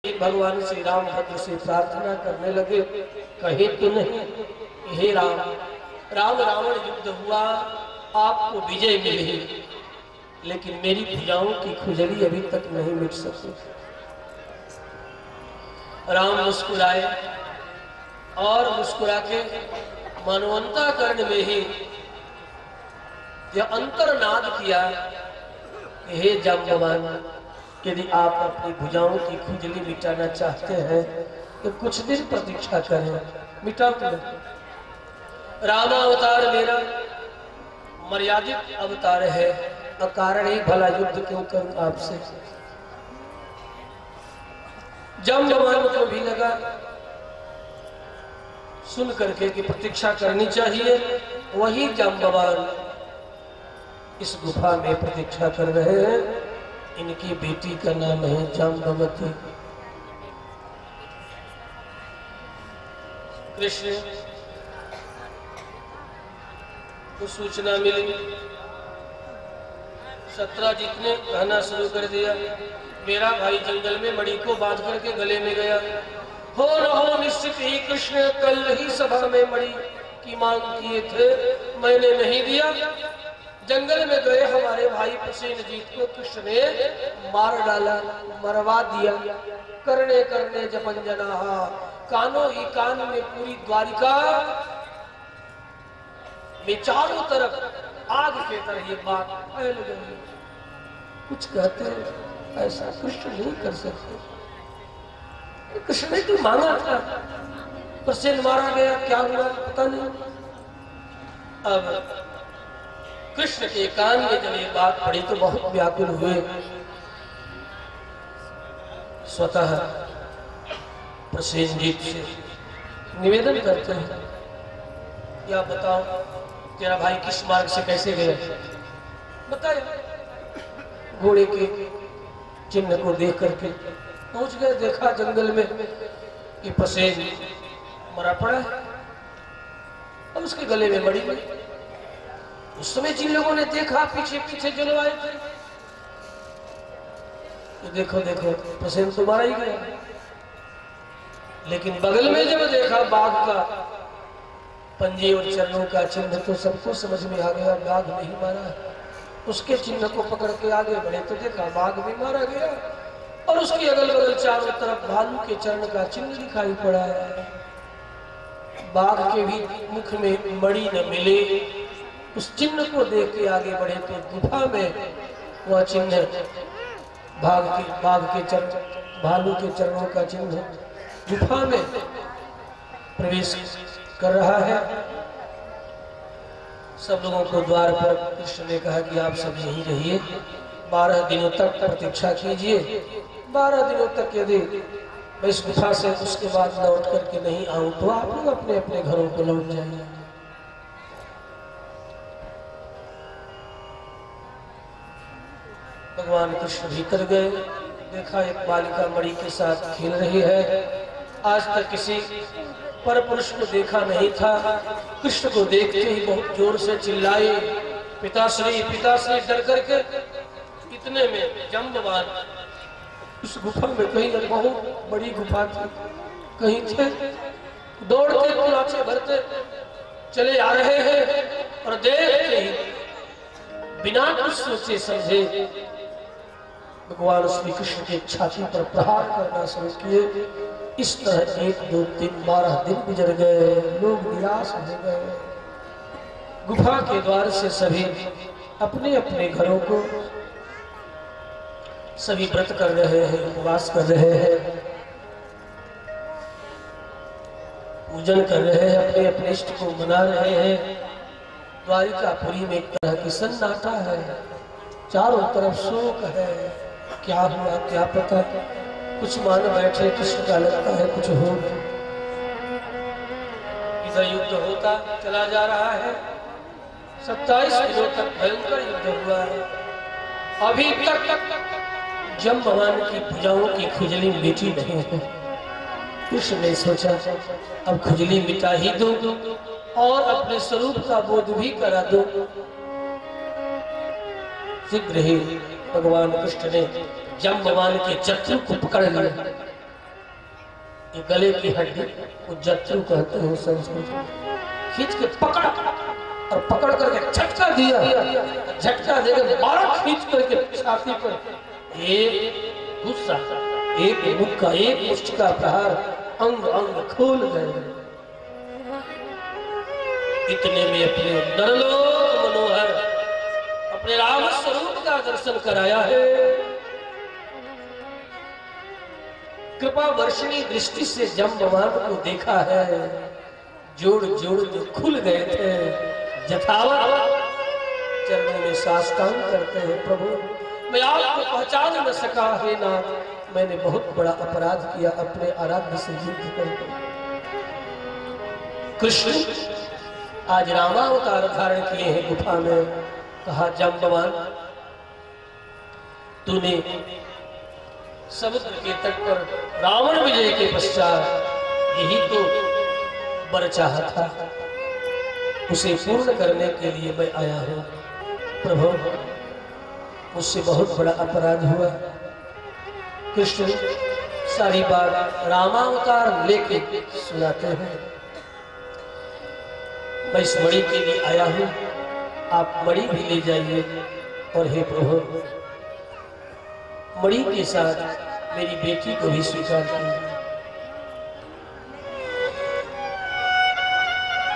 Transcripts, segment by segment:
भगवान श्री रामभद्र से प्रार्थना करने लगे, कहे तो नहीं, हे राम, राम रावण युद्ध हुआ, आपको विजय मिली, लेकिन मेरी भुजाओं की खुजली अभी तक नहीं मिट सकी। राम मुस्कुराए और मुस्कुरा के मानवंता कर्ण में ही यह अंतर्नाद किया, हे जाम्बवान, यदि आप अपनी भुजाओं की खुजली मिटाना चाहते हैं तो कुछ दिन प्रतीक्षा करें, मिटा दो। रामावतार मेरा मर्यादित अवतार है, अकारण ही भला युद्ध क्यों करूं आपसे। जाम्बवान को भी लगा सुन करके कि प्रतीक्षा करनी चाहिए। वही जाम्बवान इस गुफा में प्रतीक्षा कर रहे हैं। इनकी बेटी का नाम है जाम्बवती। कृष्ण को सूचना मिली, सत्यजीत ने कहना शुरू कर दिया, मेरा भाई जंगल में मणि को बांध करके गले में गया, हो न हो निश्चित ही कृष्ण कल ही सभा में मणि की मांग किए थे, मैंने नहीं दिया। जंगल में गए हमारे भाई प्रसेनजीत को कृष्ण ने मार डाला, मरवा दिया। करने करने जपंजना, कानों ही कान में पूरी द्वारिका में चारों तरफ आग के तरह ये बात फैल गई। कुछ कहते हैं ऐसा कृष्ण नहीं कर सकते, कृष्ण ने तो मांगा था, प्रसेन मारा गया, क्या हुआ पता नहीं। अब कृष्ण के कान में जब ये बात पड़ी तो बहुत व्याकुल हुए। स्वतः प्रसेनजीत से निवेदन करते हैं, या बताओ तेरा भाई किस मार्ग से कैसे गया, बताए। घोड़े के चिन्ह को देख करके पहुंच गए, देखा जंगल में कि प्रसेन मरा पड़ा है और उसके गले में मड़ी गई। उस समय जिन लोगों ने देखा पीछे पीछे जो आए थे, तो देखो देखो प्रसेन तो मारा ही गया, लेकिन बगल में जब देखा बाघ का पंजे और चरणों का चिन्ह तो सबको समझ में आ गया बाघ नहीं मारा है। उसके चिन्ह को पकड़ के आगे बढ़े तो देखा बाघ भी मारा गया और उसके अगल बगल चारों तरफ भालू के चरण का चिन्ह दिखाई पड़ा है। बाघ के भी मुख में मणि न मिले, उस चिन्ह को देख के आगे बढ़े तो गुफा में वह चिन्ह बाघ के चरण, भालू के चरणों का चिन्ह गुफा में प्रवेश कर रहा है। सब लोगों को द्वार पर कृष्ण ने कहा कि आप सब यहीं रहिए, 12 दिनों तक प्रतीक्षा कीजिए। 12 दिनों तक यदि मैं इस गुफा से उसके बाद लौट करके नहीं आऊं तो आप लोग अपने अपने घरों को लौट जाएंगे। भगवान कृष्ण भीतर गए, देखा एक बालिका मणि के साथ खेल रही है। आज तक किसी पर पुरुष को देखा नहीं था। कृष्ण को देखते ही बहुत जोर से चिल्लाए, पिताश्री पिताश्री, डर करके। इतने में जाम्बवान उस गुफा में, कहीं बहुत बड़ी गुफा थी, कहीं थे, दौड़ते तलाचे भरते चले आ रहे हैं और देखते ही बिना कुछ सोचे समझे भगवान श्री कृष्ण के छाती पर प्रहार करना शुरू किए। इस तरह 1 2 3 12 दिन गुजर गए, लोग निराश हो गए। गुफा के द्वार से सभी अपने अपने घरों को सभी व्रत कर रहे हैं, उपवास कर रहे हैं, पूजन कर रहे हैं, अपने अपने इष्ट को मना रहे हैं। द्वारिकापुरी में एक तरह की सन्नाटा है, चारों तरफ शोक है, क्या हुआ क्या पता। कुछ मान बैठे कृष्ण का लगता है कुछ हो। इधर युद्ध होता चला जा रहा है, 27 दिनों तक भयंकर युद्ध हुआ है। अभी तक जाम्बवान की भुजाओं की खुजली मिटी नहीं है। कृष्ण ने सोचा अब खुजली मिटा ही दो और अपने स्वरूप का बोध भी करा दो। शीघ्र ही भगवान कृष्ण ने जाम्बवान के चक्र को पकड़ लिया ये गले की हड्डी वो जत्रू कहते हैं संस्कृत में, खींच के पकड़ और पकड़ करके झटका दिया, झटका देकर 12 खींच करके छाती पर एक गुस्सा, एक मुक्का, एक मुष्टि का प्रहार, अंग अंग खोल गए। इतने में अपने नरलोक मनोहर अपने राम स्वरूप का दर्शन कराया है। कृपा वर्षिणी दृष्टि से जम्बवान को देखा है, जोड़ जोड़ जो खुल गए थे जथावत चरणों में साष्टांग करते हैं। प्रभु मैं आपको पहचान न सका है ना, मैंने बहुत बड़ा अपराध किया अपने आराध्य से युद्ध करके। कृष्ण आज रामावतार धारण किए हैं गुफा में। कहा जम्बवान तूने समुद्र के तट पर रावण विजय के पश्चात यही तो वर चाहा था, उसे पूर्ण करने के लिए मैं आया हूं। प्रभु मुझसे बहुत बड़ा अपराध हुआ। कृष्ण सारी बात रामावतार लेके सुनाते हैं। मैं इस मणि के लिए आया हूं, आप मणि भी ले जाइए। और हे प्रभु मणि के साथ मेरी बेटी को भी स्वीकार कीजिए।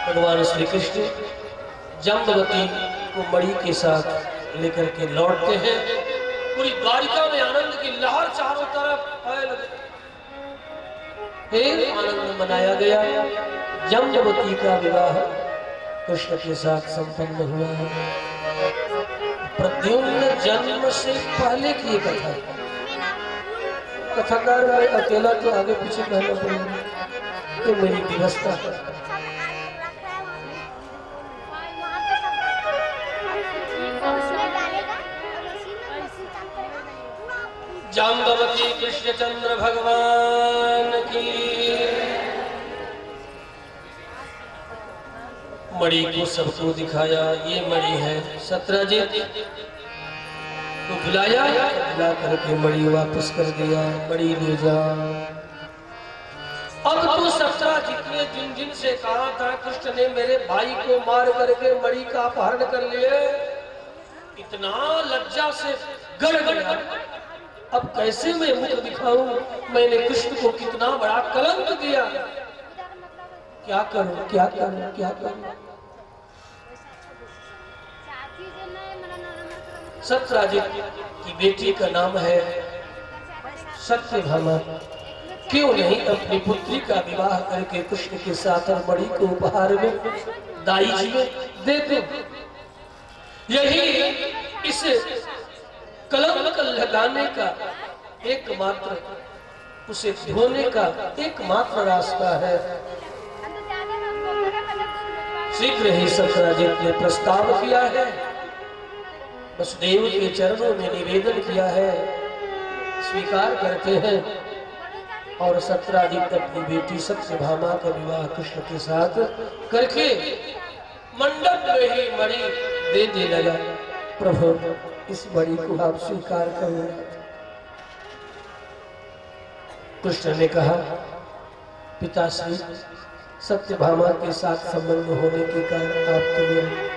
भगवान श्री कृष्ण जम्बवती को मणि के साथ लेकर के लौटते हैं। पूरी द्वारिका में आनंद की लहर चारों तरफ फैल गई। आनंद मनाया गया। जम्बवती का विवाह कृष्ण के साथ संपन्न हुआ है। प्रद्युम्न जन्म से पहले की कथा, कथाकार में अकेला तो आगे पीछे कहना पड़ेगा, ये मेरी व्यवस्था है। जाम्बवती कृष्णचंद्र भगवान की। मणि को सबको दिखाया, ये मणि है। सत्यजित को बुलाया, बुला करके मणि वापस कर दिया। मणि ले जा। अब तो सत्यजित ने जिन जिन से कहा था कृष्ण ने मेरे भाई को मार करके मणि का अपहरण कर लिए, इतना लज्जा से गड़ गया। अब कैसे मैं मुख दिखाऊं, मैंने कृष्ण को कितना बड़ा कलंक दिया। क्या करूं, क्या करूं, क्या करूं। सत्यजित की बेटी का नाम है सत्यभामा। क्यों नहीं अपनी पुत्री का विवाह करके कृष्ण के साथ और मणि को उपहार में दाई जी में देते। यही इस कलंक लगाने का एकमात्र, उसे धोने का एकमात्र रास्ता है। शीघ्र ही सत्यजित ने प्रस्ताव किया है, वसुदेव के चरणों में निवेदन किया है, स्वीकार करते हैं। और सत्यजित अपनी बेटी सत्यभामा का विवाह कृष्ण के साथ करके मंडप में ही मणि दे दे लगा। प्रभु इस मणि को आप स्वीकार करो। कृष्ण ने कहा पिताश्री सत्यभामा के साथ संबंध होने के कारण आप तो मेरे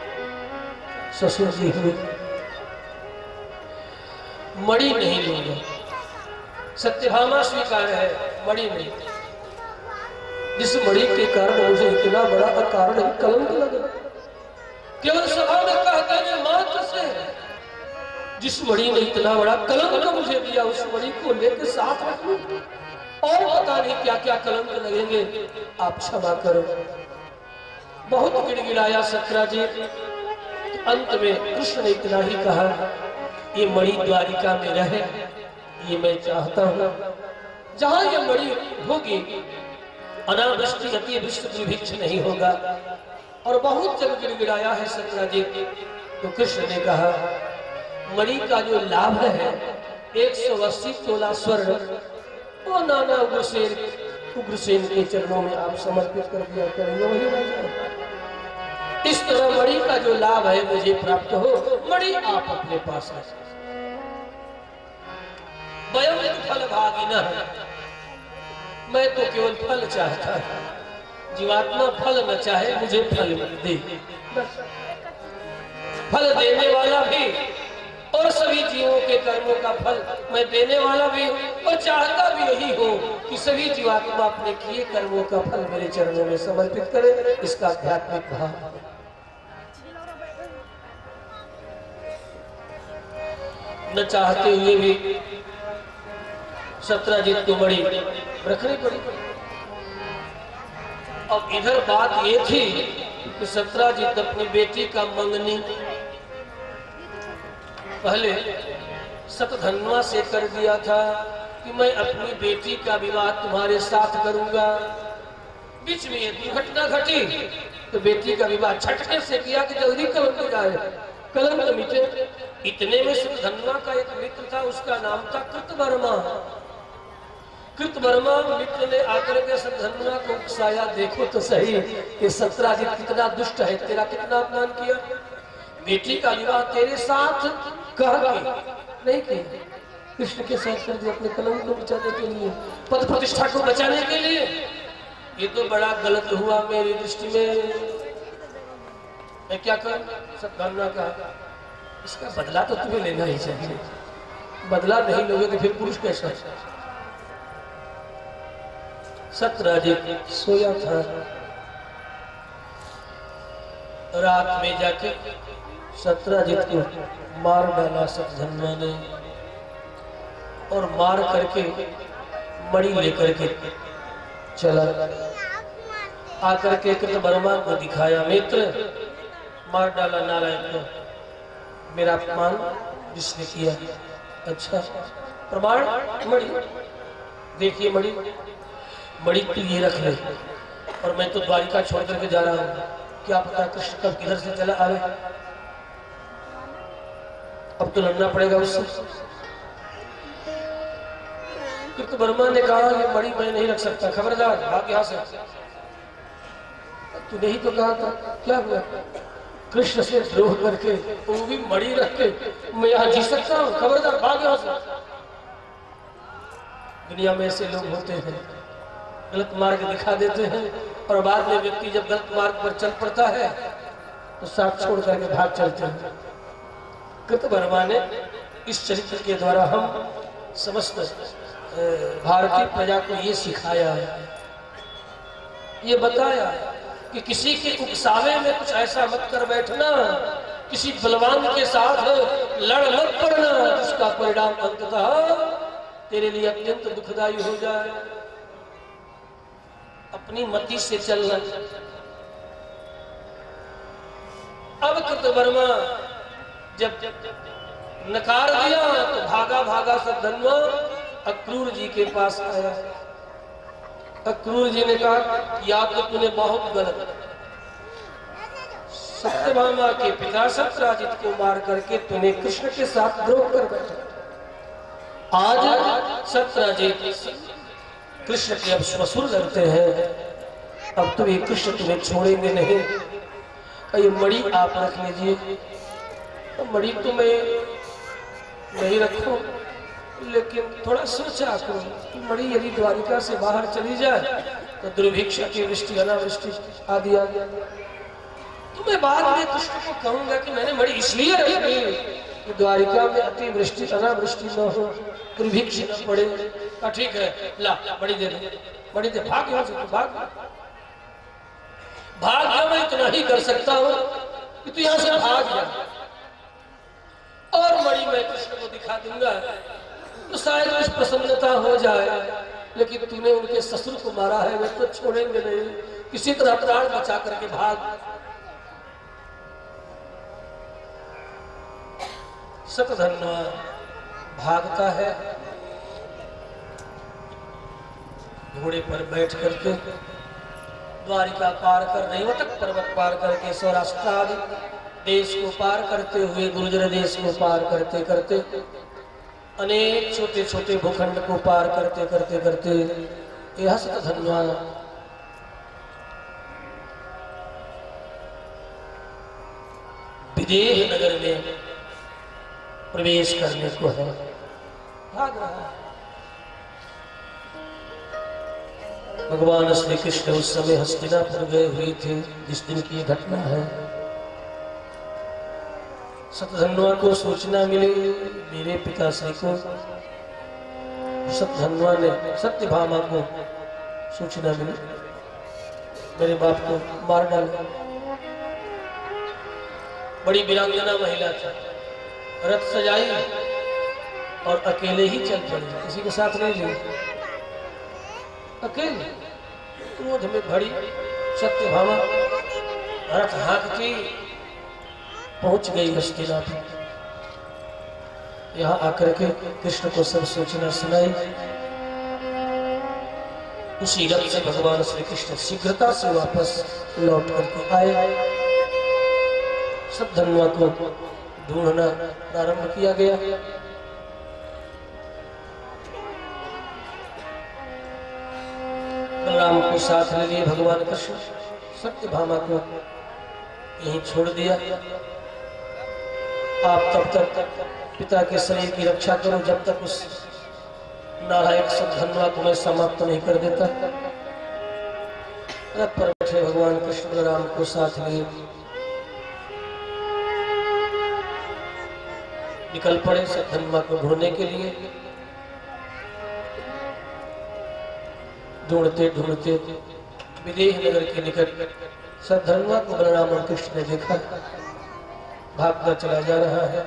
ससुर जी हुए, मणि नहीं लूंगा। सत्यभामा स्वीकार है, मणि नहीं। जिस मणि के कारण मुझे इतना बड़ा अकारण कलंक लगा, केवल सभा में कहते हैं मात्र से, जिस मणि ने इतना बड़ा कलंक मुझे दिया उस मणि को लेकर साथ रख लूं, और पता नहीं क्या क्या कलंक लगेंगे, आप क्षमा करो। बहुत गिड़गिड़ाया सत्यजित। अंत में कृष्ण ने इतना ही कहा, ये मणि द्वारिका में रहे, ये मैं चाहता हूं। जहां ये मणि होगी अनावृष्टि अतिवृष्टि दुर्भिक्ष नहीं होगा। और बहुत जब गिड़गिड़ाया है सत्यजित, तो कृष्ण ने कहा मणि का जो लाभ है 180 तोला स्वर्ण, वो नाना उग्रसेन के चरणों में आप समर्पित कर दिया करेंगे, वही मैं। इस तरह मणि का जो लाभ है मुझे प्राप्त हो, मणि आप अपने पास है। फल भागिना, मैं तो केवल फल चाहता है, जीवात्मा फल न चाहे, मुझे फल दे। फल देने वाला भी और सभी जीवों के कर्मों का फल मैं देने वाला भी हूँ, और चाहता भी यही हो कि सभी जीवात्मा अपने किए कर्मों का फल मेरे चरणों में समर्पित करे। इसका आध्यात्मिक भाव न चाहते हुए भी सत्राजित को बड़ी रखनी पड़ी। अब इधर बात ये थी कि सत्राजित अपनी बेटी का मंगनी पहले सतधन्वा से कर दिया था कि मैं अपनी बेटी का विवाह तुम्हारे साथ करूंगा। बीच में ये दुर्घटना घटी तो बेटी का विवाह झटके से किया कि जल्दी कलंक जाए, कलंक मिटे। इतने में सतधन्वा का एक मित्र था, उसका नाम था कृतवर्मा। कृतवर्मा मित्र ने आकर के सतधन्वा को उकसाया, देखो तो सही कि सत्राजित कितना दुष्ट है, तेरा कितना अपमान किया। बेटी का विवाह तेरे साथ कह के नहीं किया, कृष्ण के साथ कर दिया अपने कलंक को बचाने के लिए, पद प्रतिष्ठा को बचाने के लिए। ये तो बड़ा गलत हुआ मेरी दृष्टि में। मैं क्या कर सतधन्वा का, इसका बदला तो तुम्हें लेना ही चाहिए, बदला नहीं लोगे तो फिर पुरुष कैसा। सत्राजित सोया था, रात में जाके सत्राजित को मार डाला सतधन्वा ने, और मार करके मणि लेकर के चला। आकर के कृतवर्मा को दिखाया, मित्र मार डाला नारायण को, मेरा अपमान जिसने किया। अच्छा प्रमाण मणि, देखिए मणि, मणि तो ये रख ले, और मैं तो द्वारिका छोड़ करके जा रहा हूँ, क्या पता कृष्ण कब किधर से चला आवे, अब तो लड़ना पड़ेगा उससे। कृतवर्मा ने कहा ये मणि मैं नहीं रख सकता, खबरदार भाग यहाँ से। तूने ही तो कहा था, क्या हुआ, कृष्ण से द्रोह करके वो भी मणि रख के मैं यहाँ जी सकता हूँ, खबरदार भाग यहाँ से। दुनिया में ऐसे लोग होते हैं, गलत मार्ग दिखा देते हैं, और बाद में व्यक्ति जब गलत मार्ग पर चल पड़ता है तो साथ छोड़ करके भाग चलते हैं। कृतवर्मा ने इस चरित्र के द्वारा हम समस्त भारतीय प्रजा को ये सिखाया है, ये बताया कि किसी के उकसावे में कुछ ऐसा मत कर बैठना, किसी बलवान के साथ लड़ मत पड़ना, जिसका परिणाम अंततः तेरे लिए अत्यंत दुखदायी हो जाए। अपनी मति से चलना। अब कृतवर्मा जब नकार दिया तो भागा भागा सतधन्वा अक्रूर जी के पास आया। अक्रूर जी ने कहा या तो तूने बहुत गलत, सत्यभामा के पिता सत्राजित को मार करके तूने कृष्ण के साथ द्रोह कर बैठा। आज सत्राजित कृष्ण के अब ससुर लगते हैं, अब तुम्हें कृष्ण तुम्हें छोड़ेंगे नहीं। ये मणि आप रख लीजिए। तो मणि तो मैं नहीं रखूं, लेकिन थोड़ा सोचा करो कि मणि यदि द्वारिका से बाहर चली जाए तो दुर्भिक्ष अतिवृष्टि अनावृष्टि आदि आ गया, तो मैं बाद में कृष्ण को कहूंगा कि मैंने मणि इसलिए रखी कि द्वारिका में अतिवृष्टि अनावृष्टि न हो, दुर्भिक्ष न पड़े। ठीक है, ला मणि दे दे, मणि दे, भाग यहाँ से, भाग भाग जा, मैं इतना ही कर सकता हूँ कि तू यहाँ से भाग जा, और मणि मैं कृष्ण को दिखा दूंगा तो शायद कुछ प्रसन्नता हो जाए। लेकिन तूने उनके ससुर को मारा है, वे तो छोड़ेंगे नहीं, किसी तरह प्राण बचा करके भाग। सतधन्वा भागता है, घोड़े पर बैठ करके द्वारिका पार कर नैवतक पर्वत पार करके सौराष्ट्र आदि देश को पार करते हुए गुर्जर देश को पार करते करते अनेक छोटे छोटे भूखंड को पार करते करते करते यह सतधन्वा विदेह नगर में प्रवेश करने को है, भाग रहा है। भगवान श्री कृष्ण उस समय हस्तिनापुर गए हुए थे जिस दिन की घटना है। शतधन्वा को सूचना मिली, मेरे पिताश्री को। शतधन्वा ने सत्यभामा को सूचना मिली, मेरे बाप को मार डाला। बड़ी वीरांगना महिला थी, रथ सजाई और अकेले ही चल पड़ी, किसी के साथ नहीं ली, अकेले। क्रोध में भरी सत्यभामा रथ हाँकती पहुंच गई हस्तिनापुर। यहाँ आकर के कृष्ण को सब सूचना सुनाई। उसी रथ से भगवान श्री कृष्ण शीघ्रता से वापस लौट करके आए। शतधन्वा को ढूंढना प्रारंभ किया गया। बलराम को साथ ले लिए भगवान कृष्ण, सत्यभामा को यहीं छोड़ दिया। आप तब तक पिता के शरीर की रक्षा करो जब तक उस नालायक शतधन्वा को मैं समाप्त नहीं कर देता। रथ पर बैठे भगवान कृष्ण बलराम को साथ लिए निकल पड़े शतधन्वा को ढूंढने के लिए। ढूंढते ढूंढते विदेह नगर के निकट शतधन्वा को बलराम और कृष्ण ने देखा, भागता चला जा रहा है।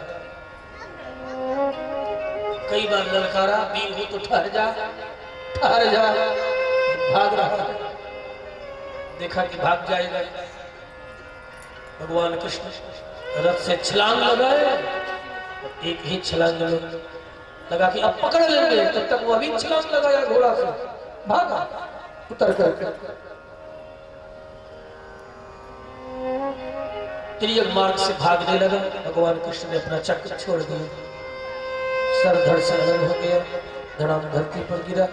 कई बार ललकारा, बीर हो तो ठहर जा, ठहर जा, भाग रहा है। देखा कि भाग जाएगा, भगवान कृष्ण रथ से छलांग लगाए। एक ही छलांग में लगा कि अब पकड़ लेंगे, तब तक वो अभी छलांग लगाया घोड़ा से, भागा उतर कर। तिर्यक मार्ग से भागने लगा। भगवान कृष्ण ने अपना चक्र छोड़ दिया, सर धड़ से अलग हो गया, धड़ाम धरती पर गिरा।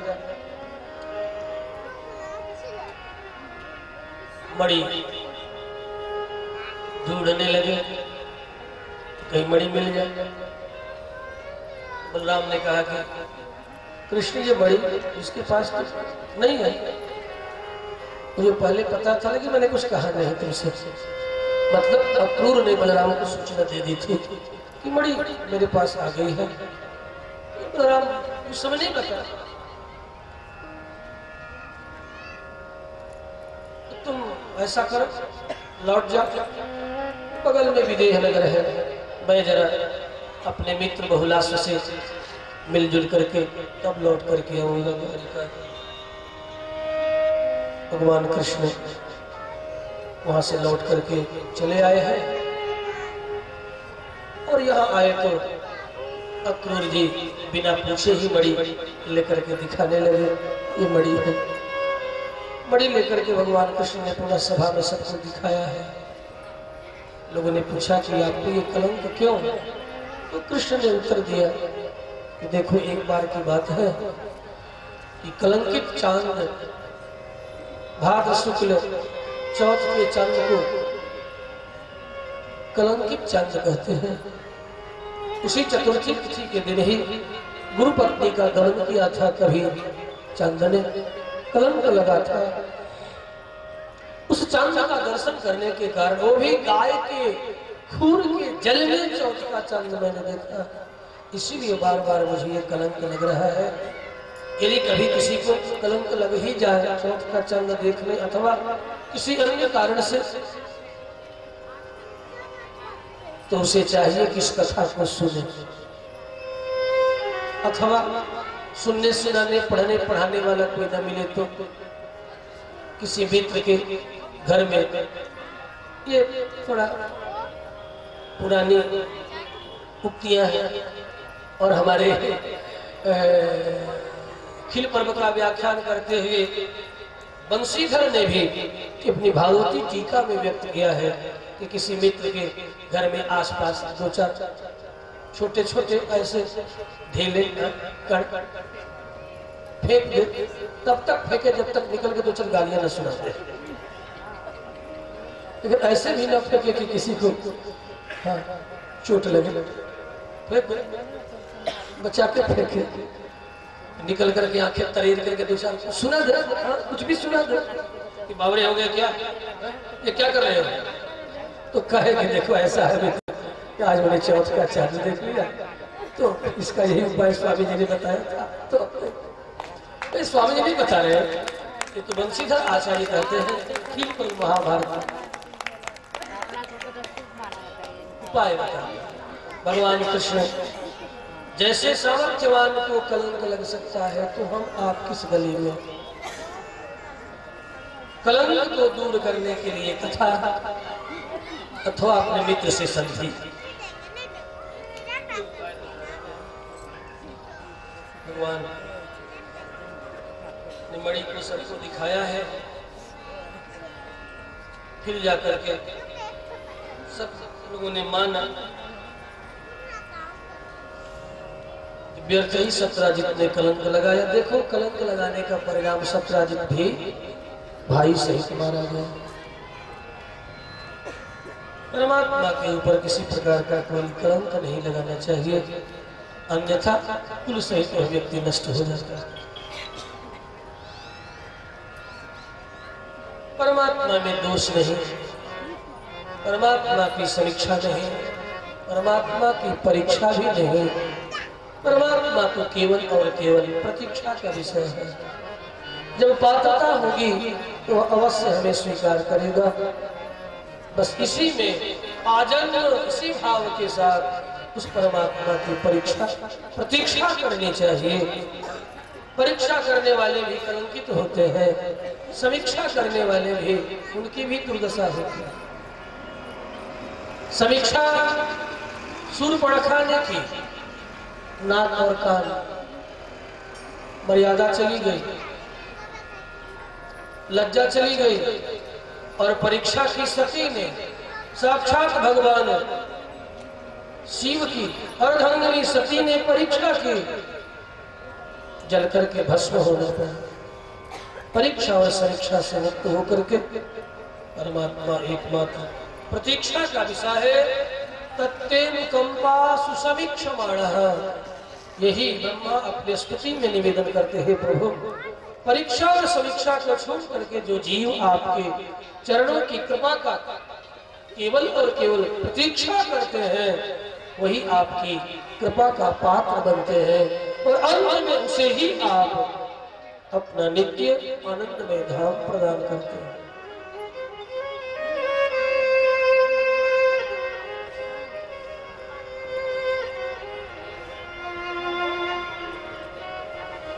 मणि ढूंढने लगे, कहीं मणि मिल जाए। बलराम ने कहा कि कृष्ण ये मणि इसके पास नहीं है। मुझे पहले पता था लेकिन मैंने कुछ कहा नहीं तुमसे। मतलब अक्रूर ने बलराम को सूचना दे दी थी कि मणि मेरे पास आ गई है। बलराम उस समय नहीं बता। तो तुम ऐसा करो, लौट जाओ, बगल में विदेह नगर है, मैं जरा अपने मित्र बहुलाश से मिलजुल करके तब लौट करके आऊंगा। भगवान कृष्ण वहां से लौट करके चले आए हैं और यहाँ आए तो अक्रूर जी बिना पूछे ही मणि लेकर के दिखाने लगे, ये मणि है। मणि लेकर के भगवान कृष्ण ने पूरा सभा में सबको दिखाया है। लोगों ने पूछा कि आपको ये कलंक क्यों? तो कृष्ण ने उत्तर दिया कि देखो, एक बार की बात है कि कलंकित चांद भाद्र शुक्ल चौथ के चांद को कलंकित चांद कहते हैं। उसी चतुर्थी तिथि के दिन ही गुरु पत्नी का दमन किया था, कभी चांद ने कलंक लगा था। उस चांद का दर्शन करने के कारण, वो भी गाय के खूर के जल में चौथ का चांद मैंने देखा, इसीलिए बार बार मुझे ये कलंक लग रहा है। यदि कभी किसी को कलंक लग ही जाए चौथ का चांद देखने अथवा किसी अन्य कारण से, तो उसे चाहिए कि इस कथा को सुने अथवा सुनने सुनाने पढ़ने पढ़ाने वाला कोई न मिले तो किसी मित्र के घर में, ये थोड़ा पुरानी उक्तियां हैं और हमारे खिल पर्व का व्याख्यान करते हुए बंशीधर ने भी अपनी भागवती टीका में व्यक्त किया है कि किसी मित्र के घर में आसपास दो चार छोटे छोटे ऐसे ढेले फेंक दे, तब तक फेंके जब तक निकल के दो चार गालियां न सुना दे। लेकिन ऐसे भी न फेंके कि किसी को चोट लगे, फेंक बचा के फेंके। निकल करके आंखें तरेर करके दो चार सुना दे, कुछ भी सुना दे कि बावरे हो गए क्या, ये क्या कर रहे हो? तो कहे कि देखो ऐसा है कि आज मैंने चौथ का चांद देख लिया, तो इसका यही उपाय स्वामी जी ने बताया था। तो स्वामी जी भी बता रहे हैं, ये तो बंशीधर आचार्य कहते हैं खील पर महाभारत उपाय बता। भगवान कृष्ण जैसे सामर्थ्यवान को कलंक लग सकता है, तो हम आप किस गली में कलंक को दूर करने के लिए कथा अथवा अपने मित्र से संधि। भगवान ने मणि को सबको दिखाया है, फिर जाकर के सब लोगों ने माना। व्यर्थ ही सत्राजित ने कलंक लगाया। देखो कलंक लगाने का परिणाम सत्राजित भी भाई सहित मारा गया। परमात्मा के ऊपर किसी प्रकार का कोई कलंक नहीं लगाना चाहिए, अन्यथा कुल सहित वह व्यक्ति नष्ट हो जाता है। परमात्मा में दोष नहीं, परमात्मा की समीक्षा नहीं, परमात्मा की परीक्षा भी नहीं। परमात्मा तो केवल और केवल प्रतीक्षा का विषय है। जब पात्रता होगी तो वह अवश्य हमें स्वीकार करेगा। बस इसी में आजन्म इसी भाव के साथ उस परमात्मा की प्रतीक्षा करनी चाहिए। परीक्षा करने वाले भी कलंकित होते हैं, समीक्षा करने वाले भी, उनकी भी दुर्दशा होती है। समीक्षा सूर्पणखा ने की, नाक और कान, मर्यादा चली गई, लज्जा चली गई, और परीक्षा की सती ने साक्षात भगवान शिव की अर्धांगिनी सती ने परीक्षा की, जलकर के भस्म होने पर परीक्षा और समीक्षा से मुक्त होकर के परमात्मा एकमात्र प्रतीक्षा का विषय है। तत्तेन कंपा सुसमीक्षमाणः, यही ब्रह्मा अपने स्तुति में निवेदन करते हैं, प्रभु परीक्षा और समीक्षा को छोड़ करके जो जीव आपके चरणों की कृपा का केवल और केवल प्रतीक्षा करते हैं, वही आपकी कृपा का पात्र बनते हैं, और अंत में उसे ही आप अपना नित्य आनंदमय धाम प्रदान करते हैं।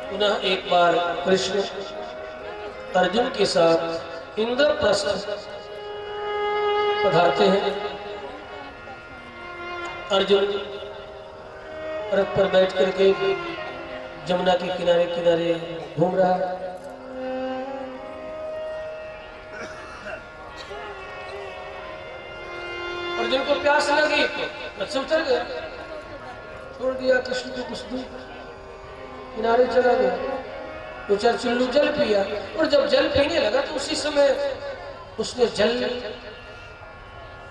पुनः एक बार कृष्ण अर्जुन के साथ इंद्रप्रस्थ पधारते हैं। अर्जुन रथ पर बैठ करके जमुना के किनारे किनारे घूम रहा है। अर्जुन को प्यास लगी, रथ से उतर गया, छोड़ दिया कृष्ण को कुछ दूर, किनारे चला गया, दो चार चुल्लू जल पिया, और जब जल पीने लगा तो उसी समय उसने जल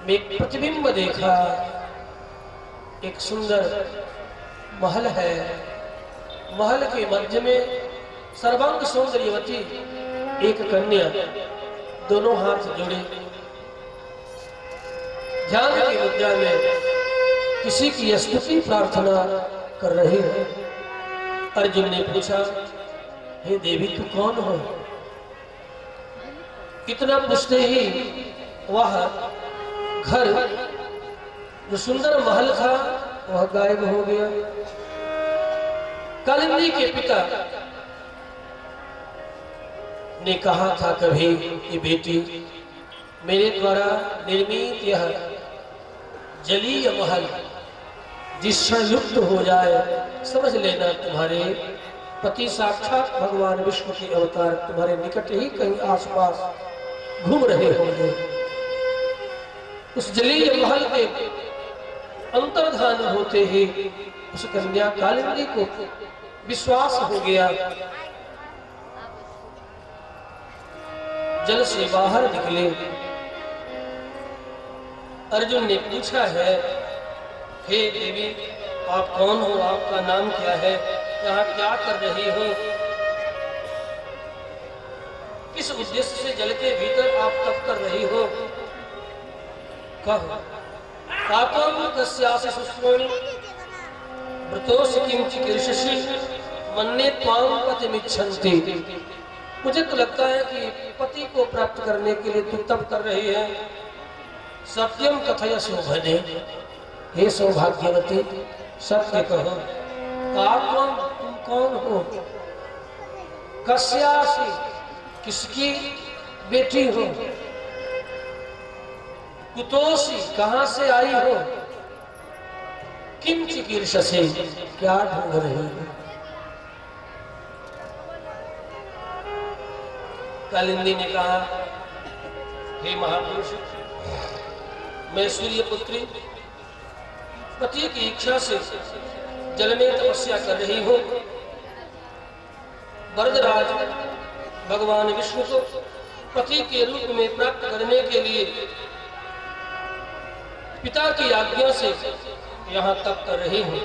में एक प्रतिबिंब देखा। एक सुंदर महल है, महल के मध्य में सर्वांग सौंदर्यवती एक कन्या, दोनों हाथ जोड़े ध्यान की मुद्रा में किसी की स्तुति प्रार्थना कर रही है। अर्जुन ने पूछा, हे देवी तू कौन हो? इतना पूछते ही वह घर जो सुंदर महल था वह गायब हो गया। कालिंदी के पिता ने कहा था कभी कि बेटी, मेरे द्वारा निर्मित यह जलीय महल जिस क्षण लुप्त हो जाए, समझ लेना तुम्हारे पति साक्षात भगवान विष्णु के अवतार तुम्हारे निकट ही कहीं आसपास घूम रहे होंगे। उस जलीय महल के अंतर्धान होते ही उस कन्या कालिंदी को विश्वास हो गया। जल से बाहर निकले। अर्जुन ने पूछा है, हे देवी आप कौन हो, आपका नाम क्या है? यहाँ क्या कर रही हो? किस उद्देश्य से जल के भीतर आप तप कर रही हो? कहो। कातों कस्यासि शुश्रूणि व्रतोसि किं चिकीर्षसि मन्ये त्वां पतिमिच्छन्ति। मुझे तो लगता है कि पति को प्राप्त करने के लिए तू तप कर रही है। सत्यम कथय शोभने, हे सौभाग्यवती सत्य कहो। कात्वं, तुम कौन हो? कस्यासि, किसकी बेटी हो? कुतोसी, कहां से आई हो? किम चिकीर्षसि, क्या ढूंढ रही हो? कालिंदी ने कहा, हे महापुरुष, मैं सूर्य पुत्री पति की इच्छा से जल में तपस्या कर रही हूं। वरदराज भगवान विष्णु को पति के रूप में प्राप्त करने के लिए पिता की आज्ञा से यहाँ तप कर रही हूँ।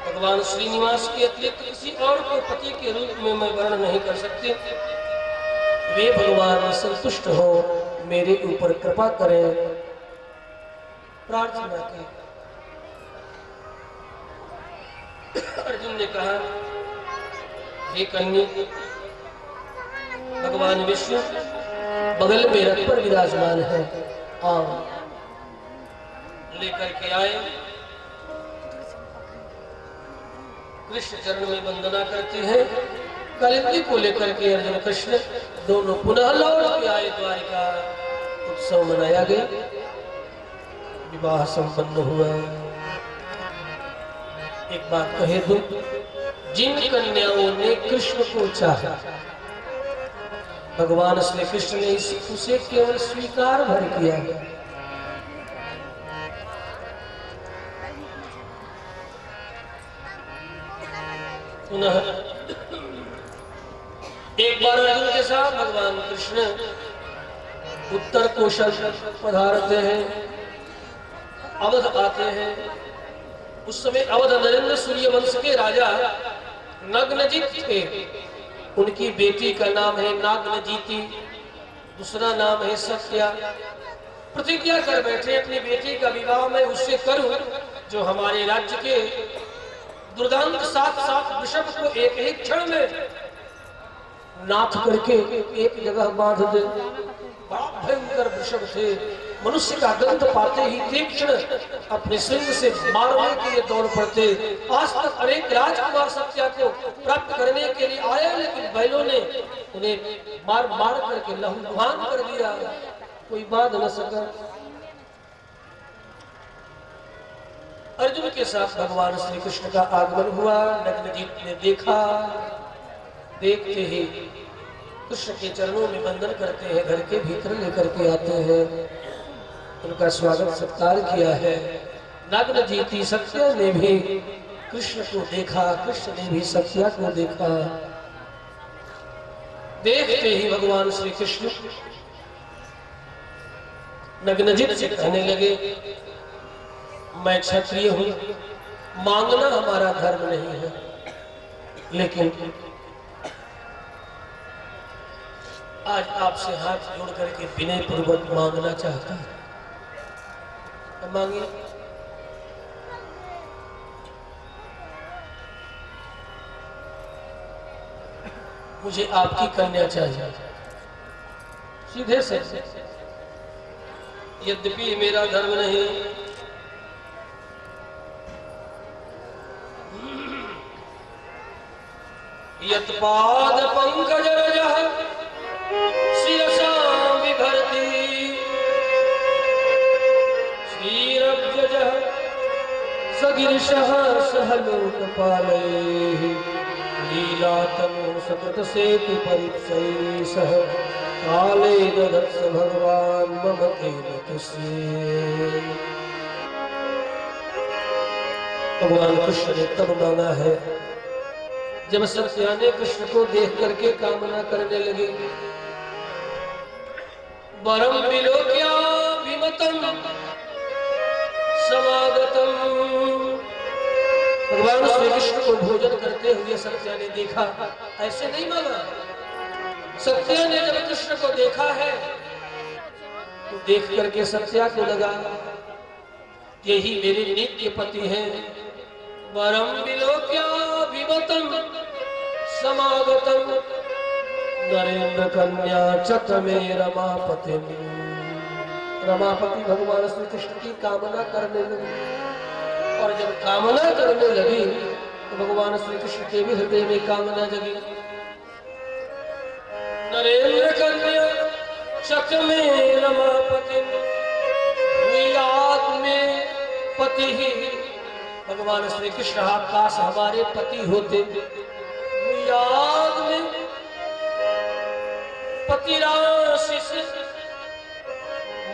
भगवान श्रीनिवास के अतिरिक्त किसी और को पति के रूप में मैं वर्णन नहीं कर सकती। वे भगवान संतुष्ट हो, मेरे ऊपर कृपा करें, प्रार्थना की। अर्जुन ने कहा, हे कन्या, भगवान विष्णु बगल में रथ पर विराजमान है, आओ। लेकर के आए, कृष्ण चरण में वंदना करते हैं। कालिंदी को लेकर के अर्जुन कृष्ण दोनों पुनः लौट के आए द्वारिका। उत्सव मनाया गया, विवाह संपन्न हुआ। एक बात कहे दो, जिन कन्याओं ने कृष्ण को चाहा, भगवान श्री कृष्ण ने उसे केवल स्वीकार भर किया। पुनः एक बार अर्जुन के साथ भगवान कृष्ण उत्तर कोशल पधारते हैं, अवध आते हैं। उस समय अवध नरेंद्र सूर्यवंश के राजा नग्नजीत थे। उनकी बेटी का नाम है नागनजीति, दूसरा नाम है सत्या। प्रतिज्ञा कर बैठे, अपनी बेटी का विवाह मैं उससे करूं जो हमारे राज्य के दुर्दांत 7 वृषभ को एक ही क्षण में नाथ करके एक जगह बांध दे। बड़ा भयंकर वृषभ थे, मनुष्य का गंध पाते ही तीक्ष्ण अपने सिंह से मारने के लिए दौड़ पड़ते। आज तक अनेक राजकुमार सत्या को प्राप्त करने के लिए आए, लेकिन बैलों ने उन्हें मार मार करके लहूलुहान कर दिया, कोई बांध न सका। अर्जुन के साथ भगवान श्री कृष्ण का आगमन हुआ। नग्नजीत ने देखा, देखते ही कृष्ण के चरणों में वंदन करते हैं, घर के भीतर लेकर के आते हैं, उनका स्वागत सत्कार किया है। नग्नजीति सत्या ने भी कृष्ण को देखा, कृष्ण ने भी सत्या को देखा। देखते ही भगवान श्री कृष्ण नग्नजीत से कहने लगे, मैं क्षत्रिय हूं, मांगना हमारा धर्म नहीं है, लेकिन आज आपसे हाथ जोड़ करके विनय पूर्वक मांगना चाहता हूं। तो मांगिए। मुझे आपकी कन्या चाहिए, सीधे से। यद्यपि मेरा धर्म नहीं, यत्पाद पंकज रजः शिरसा बिभर्ति श्रीरव्यजः सगिरिशः सह लोकपालैः लीलातनु सकृत सेतु परिक्षैः सह काले दधत्स भगवान् मम तेन तुष्ये। भगवान कृष्ण ने तब मांगा है जब सत्या ने कृष्ण को देख करके कामना करने लगे। वरम विलोक्याभिमतं समागतं भगवान श्री कृष्ण को भोजन करते हुए सत्या ने देखा, ऐसे नहीं माना। सत्या ने जब कृष्ण को देखा है तो देख करके सत्या को लगा यही मेरे नित्य पति हैं। वरम विलोक्या विमतम समागतम नरेंद्र कन्या चक्रमे रमापति। रमापति भगवान श्री कृष्ण की कामना करने लगी, और जब कामना करने लगी तो भगवान श्री कृष्ण के भी हृदय में कामना जगी। नरेंद्र कन्या चक्रमे रमापति में पति ही। भगवान श्री कृष्ण आकाश हमारे पति होते, याद में पतिराशिष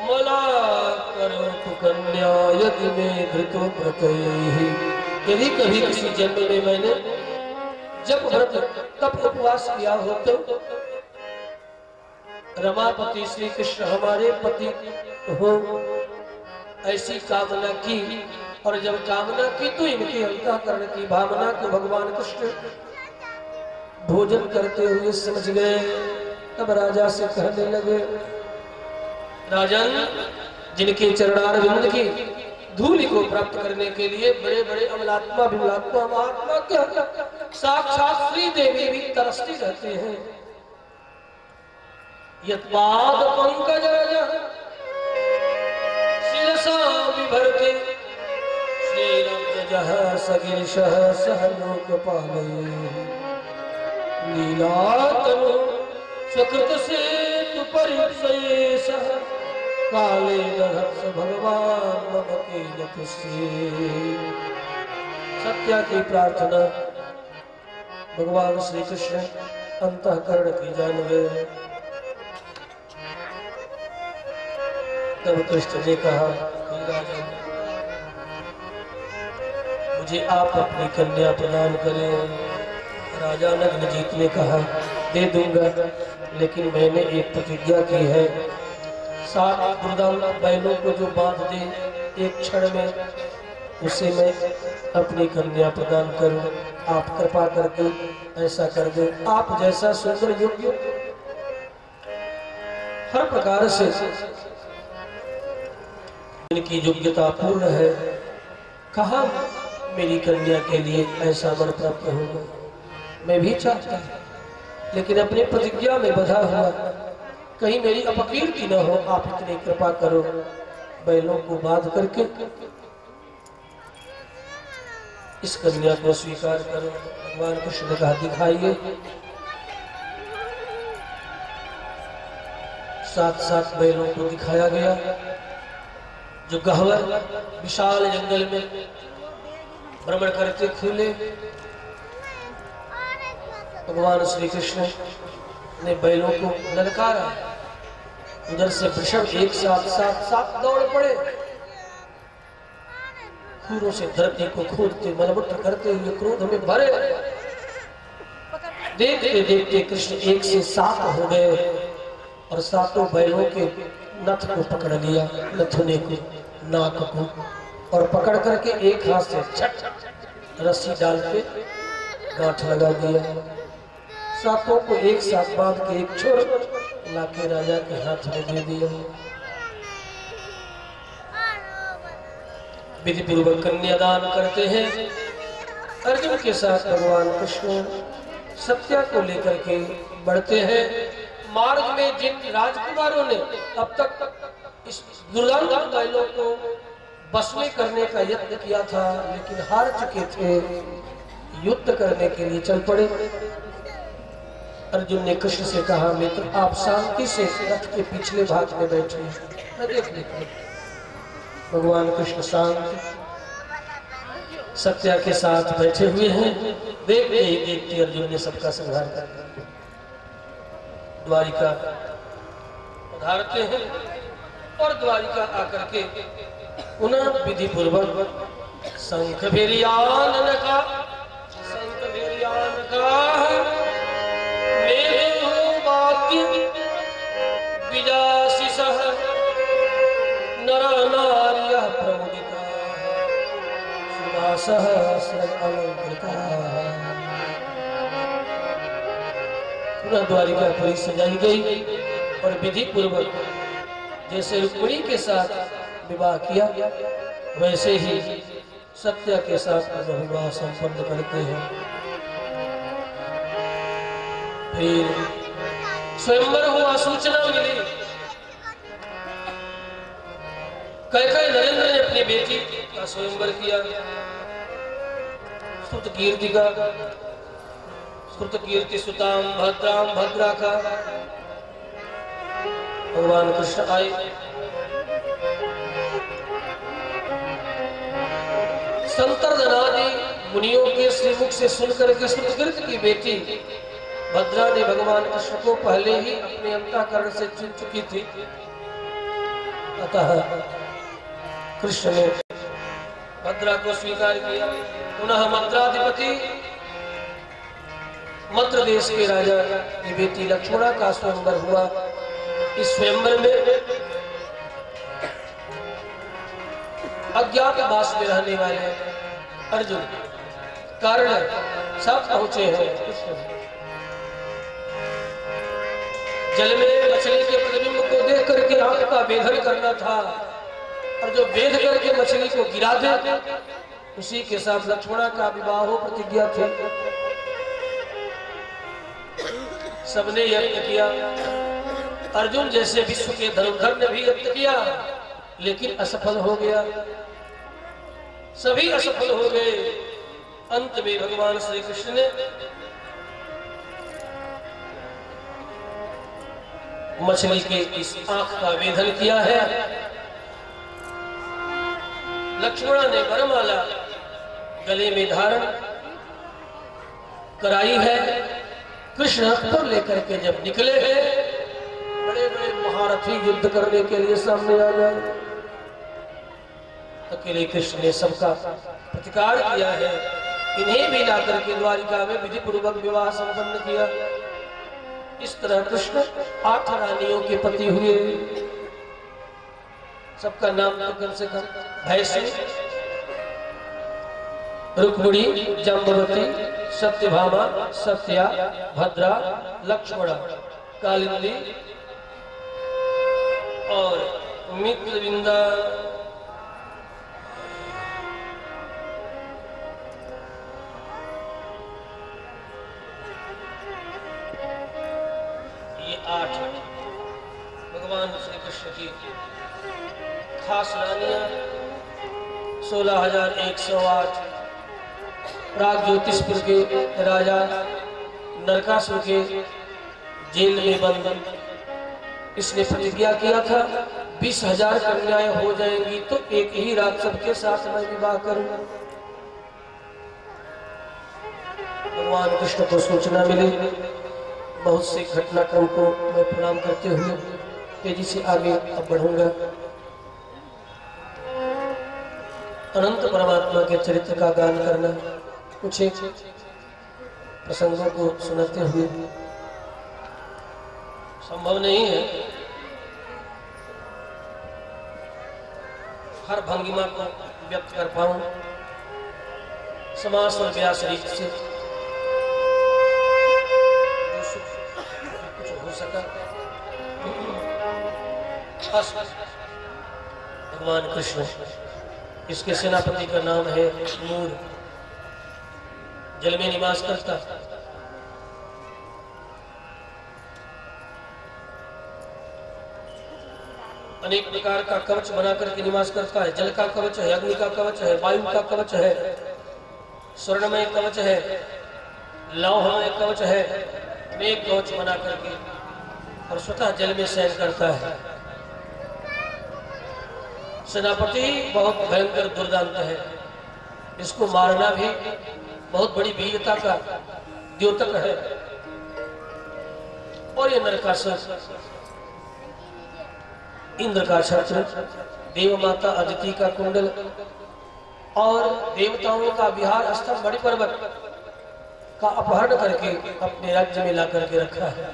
मला करो तो कन्या यदि में धृतो व्रत। यदि कभी किसी जन्म में मैंने जब व्रत तब उपवास किया हो तो रमापति श्री कृष्ण हमारे पति हो, ऐसी कामना की। और जब कामना की तो इनके अंतःकरण की भावना को भगवान कृष्ण भोजन करते हुए समझ गए। तब राजा से कहने लगे, राजन, जिनके चरणारविंद की धूलि को प्राप्त करने के लिए बड़े बड़े अमलात्मा विमलात्मा महात्मा के साक्षात श्री देवी भी तरसती रहते हैं। यत्पाद पंकज रज शिरसा विभरते श्रीरब्जः सगिरिशः सह लोकपालये। लीलातनु सुकृत से तु परिप्सयेशः काले दहत्स भगवान मम कीन तुष्ये। सत्या की प्रार्थना भगवान श्री कृष्ण अंतःकरण की जान गए। तब कृष्ण ने कहा, राजा, मुझे आप अपनी कन्या प्रदान करें। राजा नग्नजीत ने कहा, दे दूंगा, लेकिन मैंने एक प्रतिज्ञा की है। 7 दुर्दांत बैलों को जो बांध दे एक क्षण में, उसे मैं अपनी कन्या प्रदान करूं। आप कृपा करके ऐसा कर दो। आप जैसा सुंदर योग्य हर प्रकार से इनकी योग्यता पूर्ण है, कहा मेरी कन्या के लिए ऐसा वर प्राप्त होगा। मैं भी चाहता हूं, लेकिन अपनी प्रतिज्ञा में बंधा हुआ, कहीं मेरी अपकीर्ति न हो। आप इतनी कृपा करो, बैलों को बांध करके इस कन्या को स्वीकार करो। भगवान कृष्ण ने कहा, दिखाइए। 7 बैलों को दिखाया गया, जो गहवर विशाल जंगल में भ्रमण करते खुले। भगवान श्री कृष्ण ने बैलों को ललकारा। उधर से वृषभ एक साथ दौड़ पड़े, खूरों से धरती को खोदते मलमूत्र करते हुए क्रोध में भरे। देखते देखते कृष्ण 1 से 7 हो गए और 7 बैलों के नथ को पकड़ लिया, नथुने को, नाक को, और पकड़ करके एक हाथ से छट रस्सी डाल के गांठ लगा दिया। 7 को एक साथ बांध के एक छोर लाके राजा के हाथ में दे दिया। विधि पूर्वक कन्यादान करते हैं। अर्जुन के साथ भगवान कृष्ण सत्या को लेकर के बढ़ते हैं। मार्ग में जिन राजकुमारों ने अब तक इस दुर्दांत बैलों को बस में करने का यत्न किया था, लेकिन हार चुके थे, युद्ध करने के लिए चल पड़े। अर्जुन ने कृष्ण से कहा, मित्र, आप शांति से रथ के पिछले भाग में बैठिए, मैं देख लेता हूं। भगवान कृष्ण शांत सत्या के साथ बैठे हुए हैं। देखते ही देखते अर्जुन ने सबका संहार कर दिया। द्वारिका पधारते हैं और द्वारिका आकर के पुनः विधि पूर्वक शंख भेरियान का विजासिसः नर नार्यः प्रमुदिताः निवासः अलंकृतः। पुनः द्वारिकापुरी सजाई गई और विधि पूर्वक जैसे रुक्मिणी के साथ विवाह किया वैसे ही सत्या के साथ विवाह संपन्न करते हैं। फिर स्वयंवर हुआ, सूचना मिली। कैकेयी नरेंद्र ने अपनी बेटी का स्वयंवर किया। स्तुत कीर्ति सुताम भद्राम, भद्रा का भगवान कृष्ण आए। संतर्दनादि मुनियों के श्रीमुख से सुनकर के स्तुत की बेटी भद्रा ने भगवान कृष्ण को पहले ही अपने अंतःकरण से चुन चुकी थी। अतः कृष्ण ने भद्रा को स्वीकार किया। पुनः मद्राधिपति मद्र देश के राजा की बेटी लक्ष्मणा का स्वयंवर हुआ। इस स्वयंवर में अज्ञातवास में रहने वाले अर्जुन कारण सब पहुंचे हैं। जल में मछली के प्रतिबिंब को देख करके आंख का भेदन करना था और जो भेद करके मछली को गिरा दे उसी के साथ लक्ष्मणा का विवाह हो प्रतिज्ञा थी। सबने यत्न किया। अर्जुन जैसे विश्व के धनुर्धर ने भी यत्न किया लेकिन असफल हो गया। सभी असफल हो गए। अंत में भगवान श्री कृष्ण ने मछली के इस आंख का वेधन किया है। लक्ष्मणा ने वरमाला गले में धारण कराई है। कृष्ण अस्त्र लेकर के जब निकले हैं, बड़े बड़े महारथी युद्ध करने के लिए सामने आ गए। अकेले कृष्ण ने सबका प्रतिकार किया है। इन्हें भी लाकर के द्वारिका में विधि पूर्वक विवाह संपन्न किया। इस तरह कृष्ण 8 रानियों के पति हुए। सबका नाम तो कम से कम भैंसी, रुक्मिणी, जाम्बवती, सत्यभामा, सत्या, भद्रा, लक्ष्मणा, कालिंदी और मित्रविंदा। ये 8 भगवान श्री कृष्ण की खास रानियां। 16,108 प्राग ज्योतिषपुर के राजा नरकासुर के जेल में बंद। इसने प्रतिज्ञा किया था 20,000 कन्याएं हो जाएंगी तो एक ही रात सबके साथ मैं विवाह करूंगा। भगवान कृष्ण को सूचना मिली। बहुत से घटनाक्रम को मैं प्रणाम करते हुए तेजी से आगे अब बढ़ूंगा। अनंत परमात्मा के चरित्र का गान करना, कुछ एक प्रसंगों को सुनाते हुए संभव नहीं है। हर भंगिमा को व्यक्त कर पाऊं। समास और व्यास रीत से कुछ हो सका। भगवान कृष्ण, इसके सेनापति का नाम है मूर। जल में निवास करता। अनेक प्रकार का कवच बनाकर के निवास करता है। जल का कवच है, अग्नि का कवच है, वायु का कवच है, स्वर्णमय कवच है, लौहमय कवच है। मेघ कवच बना करके और स्वतः जल में शयन करता है। सेनापति बहुत भयंकर दुर्दांत है। इसको मारना भी बहुत बड़ी वीरता का द्योतक है। और ये नरकासुर इंद्र का छत्र, देव माता अदिति का कुंडल और देवताओं का विहार स्थल बड़ी पर्वत का अपहरण करके अपने राज्य में ला करके रखा है।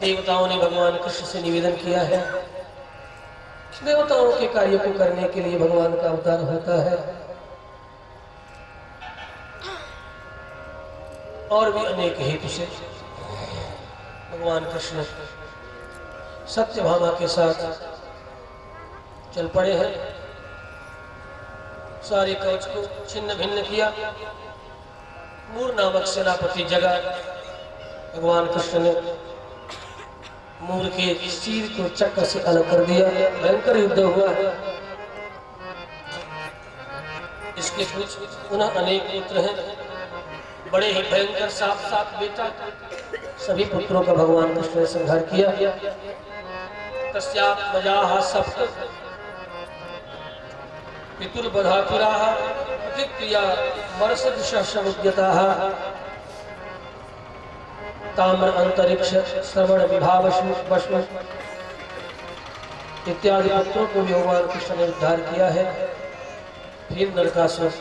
देवताओं ने भगवान कृष्ण से निवेदन किया है। देवताओं के कार्य को करने के लिए भगवान का अवतार होता है। और भी अनेक हेतु से भगवान कृष्ण सत्यभामा के साथ चल पड़े हैं। सारे कवच को छिन्न भिन्न किया। मूर नामक सेनापति जगा। भगवान कृष्ण ने मूर के सिर को चक्कर से अलग कर दिया। भयंकर युद्ध हुआ। इसके कुछ पुनः अनेक पुत्र हैं। बड़े ही भयंकर सात बेटा। सभी पुत्रों का भगवान कृष्ण ने संहार किया। तस्याप मजाः सप्त पितुर्बधातुराः प्रतिक्रिया वर्षदुषमुद्यताः ताम्र अंतरिक्ष श्रवण विभावश्म इत्यादि पुत्रों को भगवान कृष्ण ने उद्धार किया है। फिर नरकासुर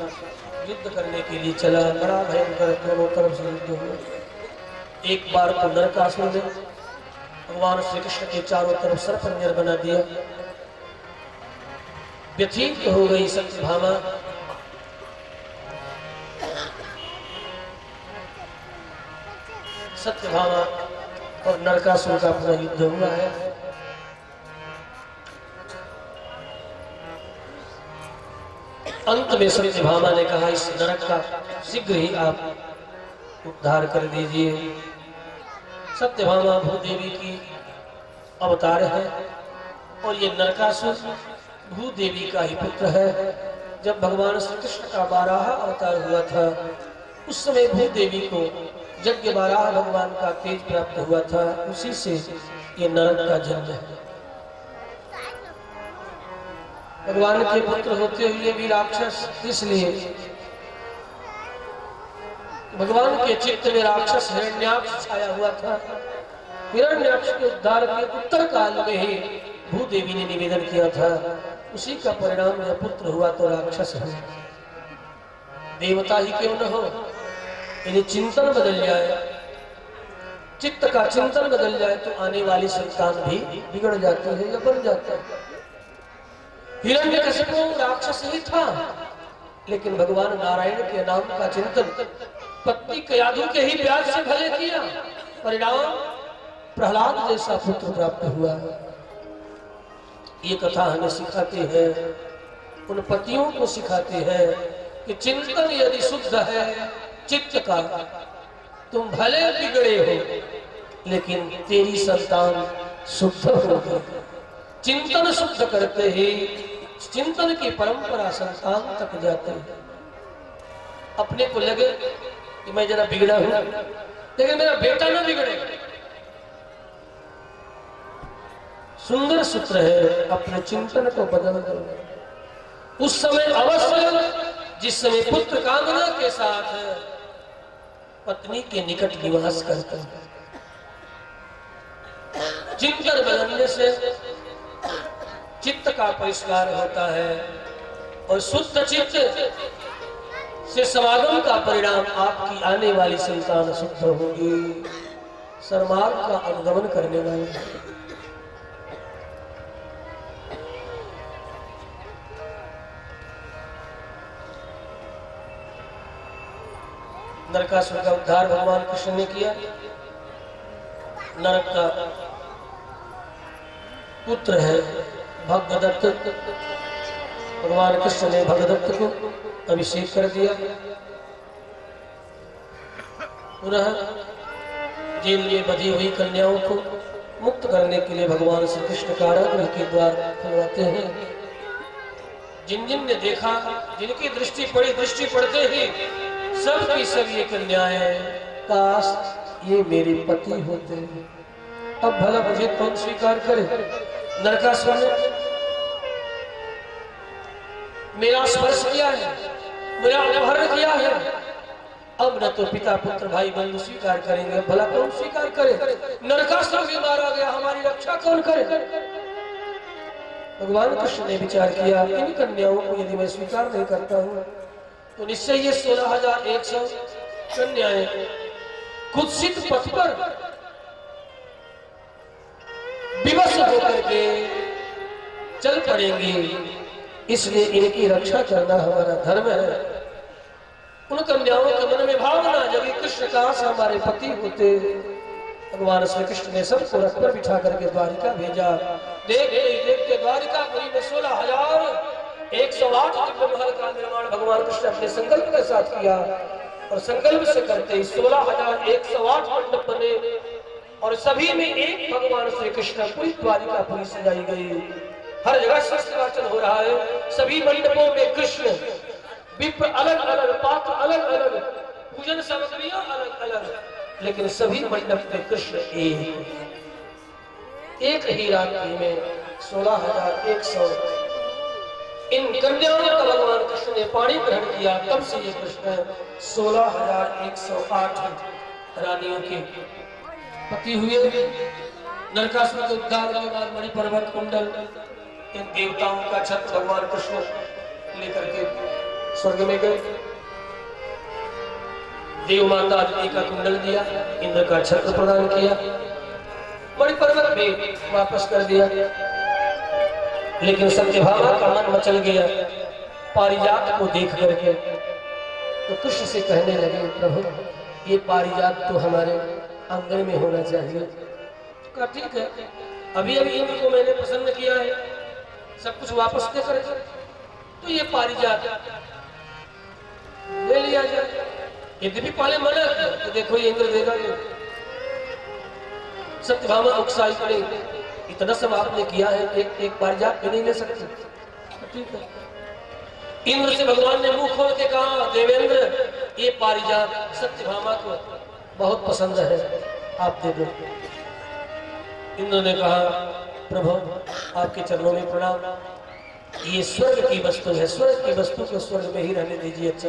युद्ध करने के लिए चला। बड़ा भयंकर दोनों तरफ से युद्ध हुआ। एक बार तो नरकासुर ने भगवान श्री कृष्ण के चारों तरफ सर्पन्यर बना दिया। व्यथित हो गई सत्यभामा। सत्यभामा और नरकासुर का पुनः युद्ध हुआ है। अंत में सत्यभामा ने कहा, इस नरक का शीघ्र ही आप उद्धार कर दीजिए। सत्यभामा भूदेवी की अवतार है और ये नरकासुर भूदेवी का ही पुत्र है। जब भगवान श्री कृष्ण का 12वां अवतार हुआ था, उस समय भूदेवी को यज्ञ 12 भगवान का तेज प्राप्त हुआ था। उसी से ये नरक का जन्म है। भगवान के पुत्र होते हुए भी राक्षस, इसलिए भगवान के चित्त में राक्षस हिरण्याक्ष छाया हुआ था। हिरण्याक्ष के उद्धार के उत्तर काल में ही भूदेवी ने निवेदन किया था। उसी का परिणाम जब पुत्र हुआ तो राक्षस है। देवता ही क्यों न हो, यदि चिंतन बदल जाए, चित्त का चिंतन बदल जाए तो आने वाली संतान भी बिगड़ जाती है या बन जाता है। हिरण्यकशिपु राक्षस ही था, लेकिन भगवान नारायण के नाम का चिंतन पत्नी कयाधु के ही प्यार से भले किया। परिणाम प्रहलाद जैसा पुत्र प्राप्त हुआ। ये कथा हमें सिखाती है, उन पतियों को सिखाती है कि चिंतन यदि शुद्ध है चित्त का, तुम भले बिगड़े हो लेकिन तेरी संतान शुद्ध होगी। चिंतन शुद्ध करते ही चिंतन की परंपरा संतान तक जाती है। अपने को लगे कि मैं जरा बिगड़ा हूं, लेकिन मेरा बेटा ना बिगड़े। सुंदर सूत्र है, अपने चिंतन को बदल दो। उस समय अवश्य जिस समय पुत्र कामना के साथ पत्नी के निकट निवास करता है, चिंतन बदलने से चित्त का परिष्कार होता है और शुद्ध चित्त से समागम का परिणाम आपकी आने वाली संतान शुद्ध होगी, सन्मार्ग का अनुगमन करने वाली। नरकासुर का उद्धार भगवान कृष्ण ने किया। नरक का पुत्र है भगदत्त। भगवान कृष्ण ने भगदत्त को अभिषेक कर दिया। पुनः जेल में बधी हुई कन्याओं को मुक्त करने के लिए भगवान श्री कृष्ण कारागृह के द्वार खुलवाते हैं। जिन जिन ने देखा, जिनकी दृष्टि पड़ी, दृष्टि पड़ते ही सब की सब ये कन्याएं, काश ये मेरे पति होते। अब भला मुझे कौन स्वीकार करे। नरकासुर ने मेरा स्पर्श किया है, मेरा अपहरण किया है। अब न तो पिता पुत्र भाई बंधु स्वीकार करेंगे, भला कौन स्वीकार करे। नरकासुर भी मारा गया, हमारी रक्षा कौन करे। भगवान कृष्ण ने विचार किया, इन कन्याओं को यदि मैं स्वीकार नहीं करता हूँ तो निश्चय ये 16,100 कन्याएं कुत्सित पथ पर विवश होकर के चल पड़ेंगी। इसलिए इनकी रक्षा करना हमारा धर्म है। उन कन्याओं के मन में भावना जगी, कृष्ण काश हमारे पति होते। भगवान श्री कृष्ण ने सबको रथ पर बिठा करके द्वारिका भेजा। देख के द्वारिकापुरी में 16,108 दिव्य महल का निर्माण भगवान कृष्ण अपने संकल्प के साथ किया। और संकल्प से करते ही 16,108 मंडप बने और सभी में एक भगवान श्री कृष्ण, पूरी द्वारिकापुरी सजाई गई। हर जगह शस्त्रार्चन हो रहा है। सभी मंडपों में कृष्ण, विप्र अलग अलग, पात्र अलग अलग, पूजन सामग्रियां अलग अलग, लेकिन सभी मंडप में कृष्ण एक ही रात्रि में 16,100 इन कन्याओं का भगवान कृष्ण ने पाणी ग्रहण किया। तब से ये कृष्ण 16,108 रानियों के पति हुए। नरकासुर के उद्धार के बाद मणिपर्वत कुंडल, इन देवताओं का छत्र भगवान कृष्ण लेकर के स्वर्ग में गए। देव माता अदिति का कुंडल दिया, इंद्र का छत्र प्रदान किया, मणिपर्वत में वापस कर दिया। लेकिन सत्यभामा का मन मचल गया पारिजात को देख करके। तो कृष्ण से कहने लगे, प्रभु ये पारिजात तो हमारे आंगन में होना चाहिए। कहा ठीक है, अभी अभी इंद्र को मैंने प्रसन्न किया है, सब कुछ वापस दे कर, तो ये पारिजात ले लिया जाए। यद्यपि पहले मना किया तो देखो ये इंद्र देगा नहीं। सत्यभामा उकसाई पड़े, इतना सब आपने किया है, एक पारिजात भी नहीं ले सकते। ठीक है, इंद्र से भगवान ने मुंह खोल के कहा, देवेंद्र ये पारिजात सत्यभामा को बहुत पसंद है, आप दे दो। इंद्र ने कहा, प्रभु आपके चरणों में प्रणाम, ये स्वर्ग की वस्तु है, स्वर्ग की वस्तु को स्वर्ग में ही रहने दीजिए। अच्छा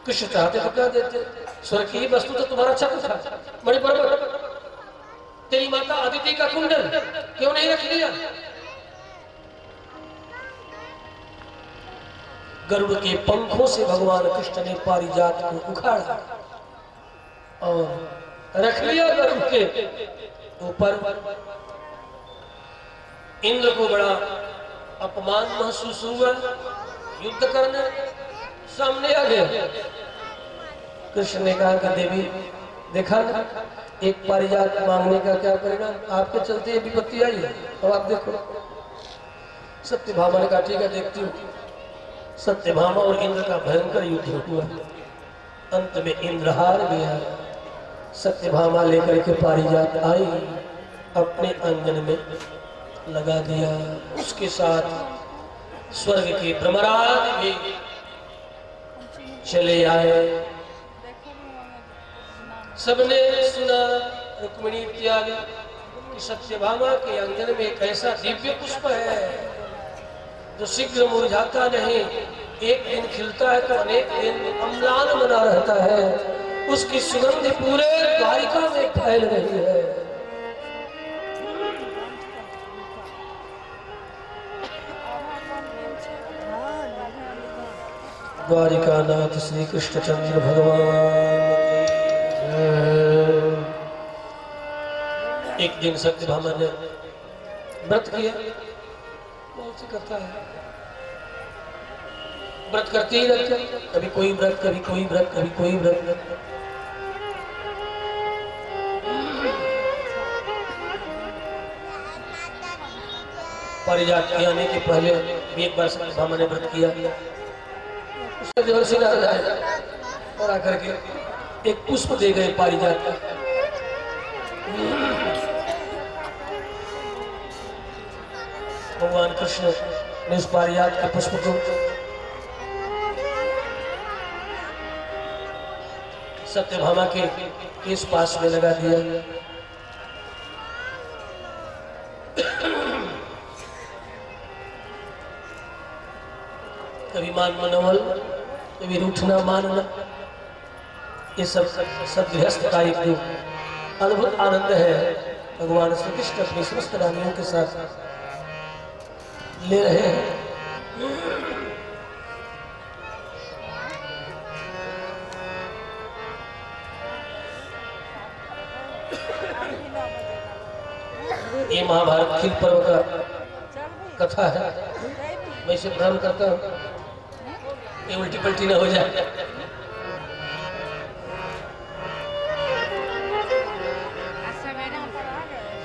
कृष्ण चाहते तो क्या देते, स्वर्ग की वस्तु तो तुम्हारा छत्र था, मणिपर्वत, तेरी माता अदिति का कुंडल क्यों नहीं रख लिया? गरुड़ के पंखों से भगवान कृष्ण ने पारिजात को उखाड़ा और रख लिया गरुड़ के ऊपर। इंद्र को बड़ा अपमान महसूस हुआ, युद्ध करने सामने आ गया। कृष्ण ने कहा कि देवी देखा एक पारिजात मांगने का क्या परिणाम, आपके चलते ये विपत्ति आई है, अब आप देखो। सत्यभामा ने कहा ठीक है देखती हूँ। सत्यभामा और इंद्र का भयंकर युद्ध हुआ, अंत में इंद्र हार गया। सत्यभामा लेकर के पारिजात आई, अपने आंगन में लगा दिया। उसके साथ स्वर्ग के भ्रमराज भी चले आए। सबने सुना रुक्मिणी इत्यादि कि सत्यभामा के आंगन में एक ऐसा दिव्य पुष्प है जो शीघ्र मुरझाता नहीं, एक दिन खिलता है तो अनेक दिन अम्लान बना रहता है। उसकी सुगंध पूरे द्वारिका में फैल रही है। द्वारिकानाथ श्री कृष्णचंद्र भगवान। एक दिन सत्यभामा ने व्रत किया, बहुत सी करता है, व्रत करते ही रहते, कभी कोई व्रत, कभी कोई व्रत, कभी कोई व्रत। पारिजात के आने के पहले भी एक बार सत्यभामा ने व्रत किया। उसका देवर्षि नारद आए और आकर के एक पुष्प दे गए पारिजात का। भगवान कृष्ण ने उस पारिजात के पुष्प को सत्यभामा के केश पास में लगा दिया। कभी मान मनोबल, कभी रूठना मानना, ये सब गृहस्थ का एक अद्भुत आनंद है। भगवान श्री कृष्ण अपनी समस्त रानियों के साथ ले रहे हैं। ये महाभारत खील पर्व का कथा है। मैं इसे भ्रम करता हूँ, ये उल्टी पलटी ना हो जाए।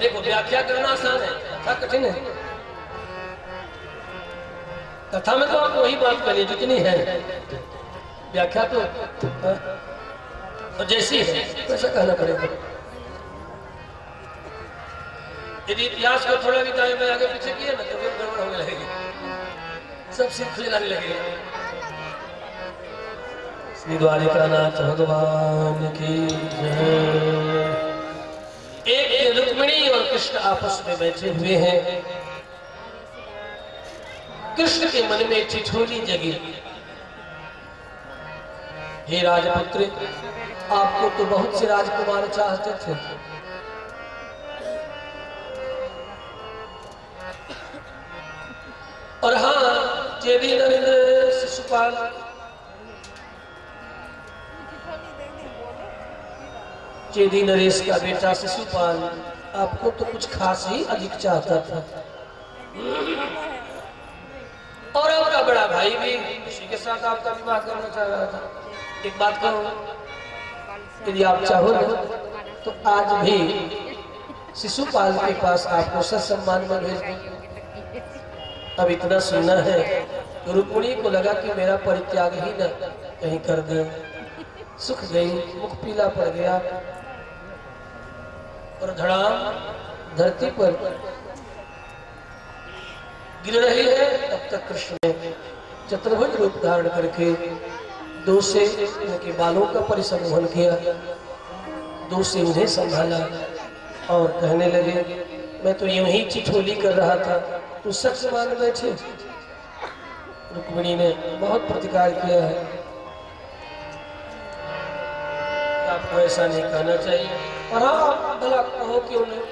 देखो व्याख्या करना आसान है, कथा कठिन है। कथा में तो आप वही बात करिए जितनी है, व्याख्या तो जैसी है वैसा कहना पड़ेगा। यदि इतिहास को थोड़ा भी दाएं बाएं आगे पीछे किए ना तो फिर गड़बड़ होने लगेगी, सब सिर खुजलाने लगेगा। श्री द्वारिकानाथ भगवान की जय। एक रुक्मिणी और कृष्ण आपस में बैठे हुए हैं। कृष्ण के मन में ठिठोली जगी, हे राजपुत्र, आपको तो बहुत से राजकुमार चाहते थे, और हाँ चेदी नरेंद्र शिशुपाल चेदी नरेश का बेटा शिशुपाल आपको तो कुछ खास ही अधिक चाहता था, और आपका बड़ा भाई भी उसी के साथ आपका विवाह करना चाह रहा था। एक बात कहो, यदि आप चाहो तो आज भी शिशुपाल के पास आपको सम्मान में भेज दूं। अब इतना सुनना है, रुक्मिणी को लगा कि मेरा परित्याग ही न कहीं कर दे। सुख गई, मुख पीला पड़ गया, और धड़ाम धरती पर गिर रही है। तब तक कृष्ण ने चतुर्भुज रूप धारण करके दो से उनके बालों का परिसंमोहन किया, दो से उन्हें संभाला और कहने लगे, मैं तो यूं ही ठिठोली कर रहा था, तू सच मान बैठे। रुक्मिणी ने बहुत प्रतिकार किया है, आपको ऐसा नहीं कहना चाहिए, और हाँ भला कहो क्यों नहीं।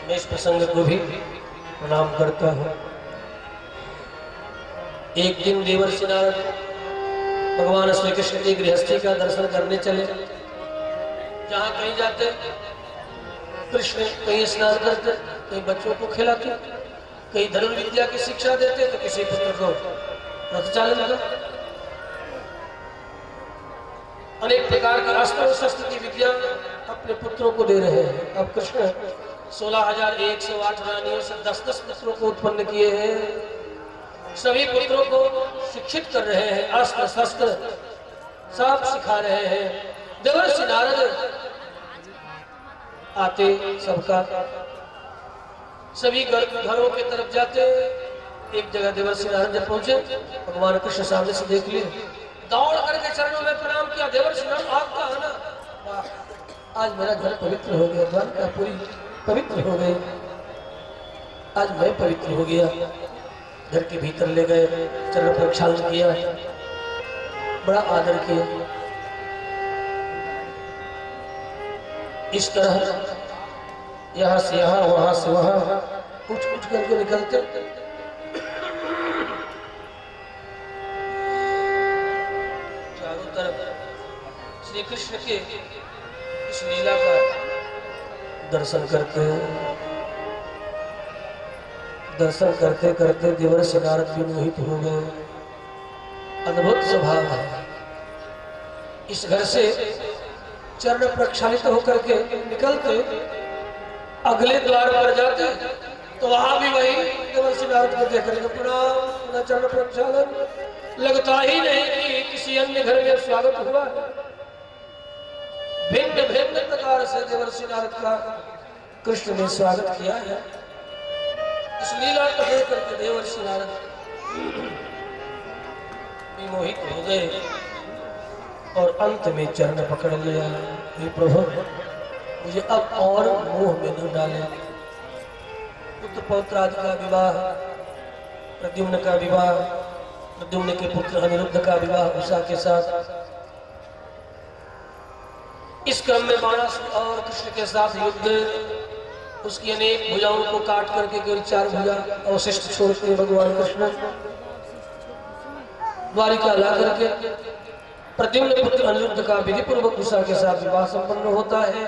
मैं इस प्रसंग को भी प्रणाम करता हूँ। एक दिन देवर्षि नारद भगवान श्री कृष्ण की गृहस्थी का दर्शन करने चले। जहाँ कहीं जाते कृष्ण कहीं स्नान करते, कहीं बच्चों को खिलाते, कहीं धनुर् विद्या की शिक्षा देते, तो किसी पुत्र को रथ चालन करते। अनेक प्रकार की अस्त्र और शस्त्र की विद्या अपने पुत्रों को दे रहे हैं। अब कृष्ण 16,108 रानियों से 10-10 पुत्रों को उत्पन्न किए हैं। सभी पुत्रों को शिक्षित कर रहे हैं, अस्त्र शस्त्र सब सिखा रहे हैं। देवर्षि नारद आते सबका सभी घरों की तरफ जाते। एक जगह देवर्षि नारद जब पहुंचे, भगवान कृष्ण सामने से देख लिए, दौड़ करके चरणों में प्रणाम किया। देवर्षि नारद आपका आना, आज मेरा घर पवित्र हो गया, द्वारका पूरी पवित्र हो गई, आज मैं पवित्र हो गया। घर के भीतर ले गए, चरण प्रक्षालन किया, बड़ा आदर किया। इस तरह यहाँ से यहाँ, वहां से वहां उठ उठ करके निकलते। चारों तरफ श्री कृष्ण के इस लीला का दर्शन करते हैं। दर्शन करते करते देवर्षि नारद भी मोहित हो गए। अद्भुत स्वभाव है। इस घर से चरण प्रक्षालित होकर के निकलते, अगले द्वार पर जाते तो वहां भी वही देवर्षि नारद को देख रहे, पुनः चरण प्रक्षालन। लगता ही नहीं कि किसी अन्य घर में स्वागत हुआ है। भिन्न भिन्न प्रकार से देवर्षि नारद का कृष्ण ने स्वागत किया है। इस लीला को देख करके देवर्षि नारद विमोहित हो गए और अंत में चरण पकड़ लिया, हे प्रभु मुझे अब और मोह में न डाले। पुत्र पौत्र आदि का विवाह, प्रद्युम्न का विवाह, प्रद्युम्न के पुत्र अनिरुद्ध का विवाह उषा के साथ। इस क्रम में बाणासुर और कृष्ण के साथ युद्ध। उसकी अनेक भुजाओं को काट करके केवल 4 भुजा अवशिष्ट छोड़ते हैं भगवान कृष्ण। द्वारिका ला करके प्रद्युम्न पुत्र अनिरुद्ध का विधि पूर्वक उषा के साथ विवाह संपन्न होता है।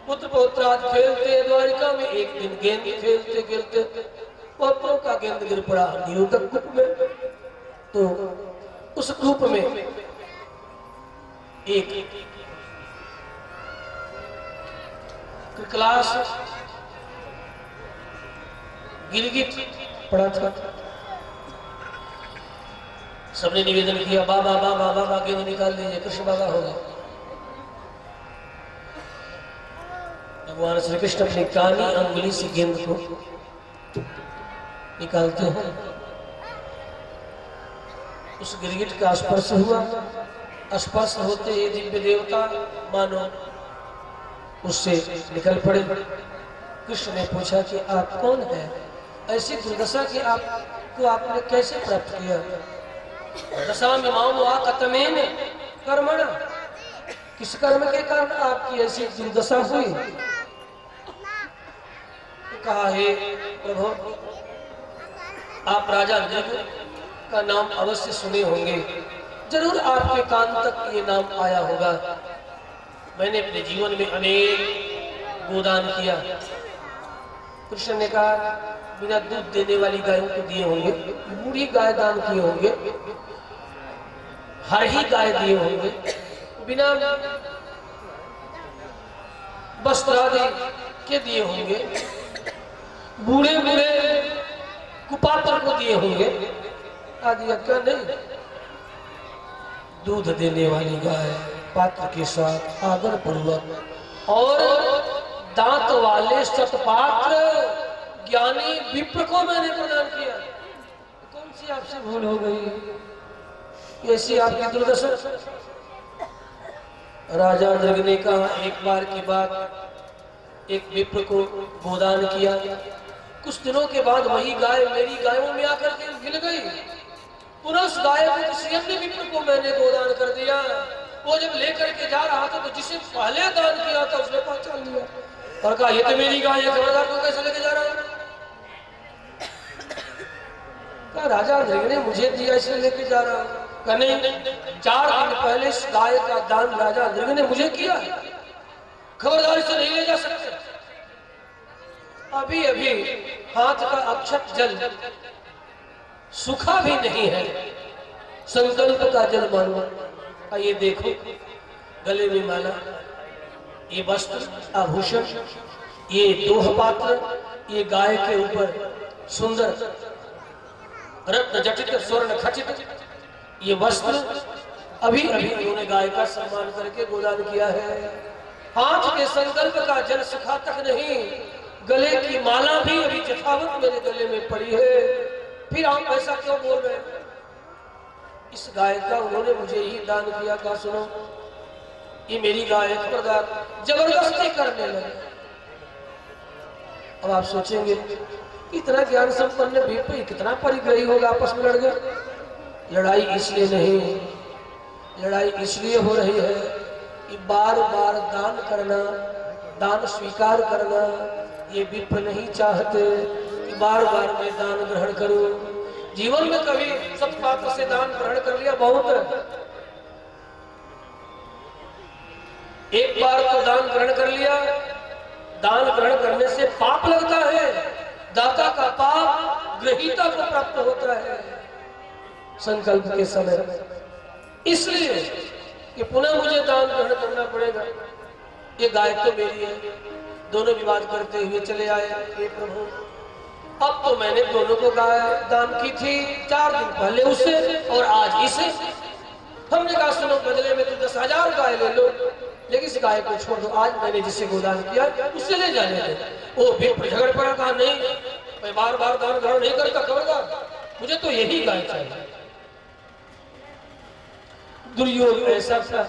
पुत्र पौत्राद खेलते द्वारिका में। एक दिन गेंद खेलते खेलते पौत्रों का गेंद गिर पड़ा निरुद्धक कूप में। तो उस कूप में एक क्लास गिरगिट पड़ा था। सबने निवेदन किया बाबा बाबा बाबा गेंद निकाल लीजिए, कृष्ण बाबा हो गए। भगवान श्री कृष्ण अपनी काली अंगुली से गेंद को निकालते हैं। उस गिरगिट का स्पर्श हुआ, स्पर्श होते ही दिव्य देवता मानो उससे निकल पड़े। कृष्ण ने पूछा कि आप कौन है, ऐसी दुर्दशा कि आपको आपने कैसे प्राप्त किया? दशा में मामला कतमेन कर्मण, किस कर्म के कारण आपकी ऐसी दुर्दशा हुई? कहा है प्रभु, आप राजा नृग का नाम अवश्य सुने होंगे, जरूर आपके कान तक ये नाम आया होगा। मैंने अपने जीवन में अनेक गोदान किया। कृष्ण ने कहा बिना दूध देने वाली गायों को दिए होंगे, बूढ़ी गाय दान किए होंगे, हर ही गाय दिए होंगे, बिना वस्त्र आदि के दिए होंगे, बूढ़े बूढ़े कुपात्र को दिए होंगे आदि। क्या नहीं, दूध देने वाली गाय पात्र के साथ आदर पूर्वक और दांत वाले सतपात्र ज्ञानी विप्र को मैंने प्रदान किया। कौन सी आपसे भूल हो गई, ऐसी आपकी दुर्दशा? राजा नृग ने कहा एक बार की बात, एक विप्र को गोदान किया। कुछ दिनों के बाद वही गाय मेरी गायों में आकर के गिर गई। पुनः उस गाय को किसी अन्य विप्र को मैंने गोदान कर दिया। वो जब लेकर के जा रहा था तो जिसे पहले दान किया था उसने पहचान लिया और कहा ये तो मेरी गाय है, खबरदार को कैसे लेके जा रहा है? कहा राजा नृग ने मुझे दिया इसलिए लेके जा रहा है। कहा नहीं, 4 दिन पहले इस गाय का दान राजा नृग ने मुझे किया, खबरदार इसे नहीं ले जा सकते। अभी अभी हाथ का अक्षत जल सूखा भी नहीं है, संकल्प का जल मानो। ये देखो, गले में माला, ये वस्त्र आभूषण, ये दोह पात्र, ये गाय के ऊपर सुंदर रत्न जटित स्वर्ण खचित ये वस्त्र, अभी अभी उन्होंने गाय का सम्मान करके गोदान किया है। हाथ के संकल्प का जल सूखा तक नहीं, गले की माला भी अभी यथावत मेरे गले में पड़ी है। फिर आप ऐसा क्यों बोल रहे हैं? इस गाय का उन्होंने मुझे ही दान किया। कहा सुनो, ये मेरी गाय है, खबरदार। जबरदस्ती करने लगे। अब आप सोचेंगे इतना ज्ञान संपन्न भी कितना परिग्रही होगा, आपस में लड़ गए। लड़ाई इसलिए नहीं, लड़ाई इसलिए हो रही है कि बार बार दान करना, दान स्वीकार करना, ये विप्र नहीं चाहते कि बार बार मैं दान ग्रहण करूं। जीवन में कभी सत्पात्र से दान ग्रहण कर लिया बहुत है, एक बार तो दान ग्रहण कर लिया, दान ग्रहण करने से पाप लगता है, दाता का पाप ग्रहीता को प्राप्त होता है संकल्प के समय। इसलिए कि पुनः मुझे दान ग्रहण करना पड़ेगा। ये गाय तो मेरी है। दोनों विवाद करते हुए चले आए। हे प्रभु, अब तो मैंने दोनों को गाय दान की थी 4 दिन पहले उसे और आज इसे। हमने कहा सुनो, बदले में तुम 10,000 गाय ले लो, लेकिन इस गाय को छोड़ दो। आज मैंने जिसे गोदान किया उससे ले जाने दे। वो विप्र झगड़ पड़ा, कहा नहीं, मैं बार बार दान ग्रहण नहीं करता, खबरदार, मुझे तो यही गाय चाहिए। दुर्योधन ऐसा था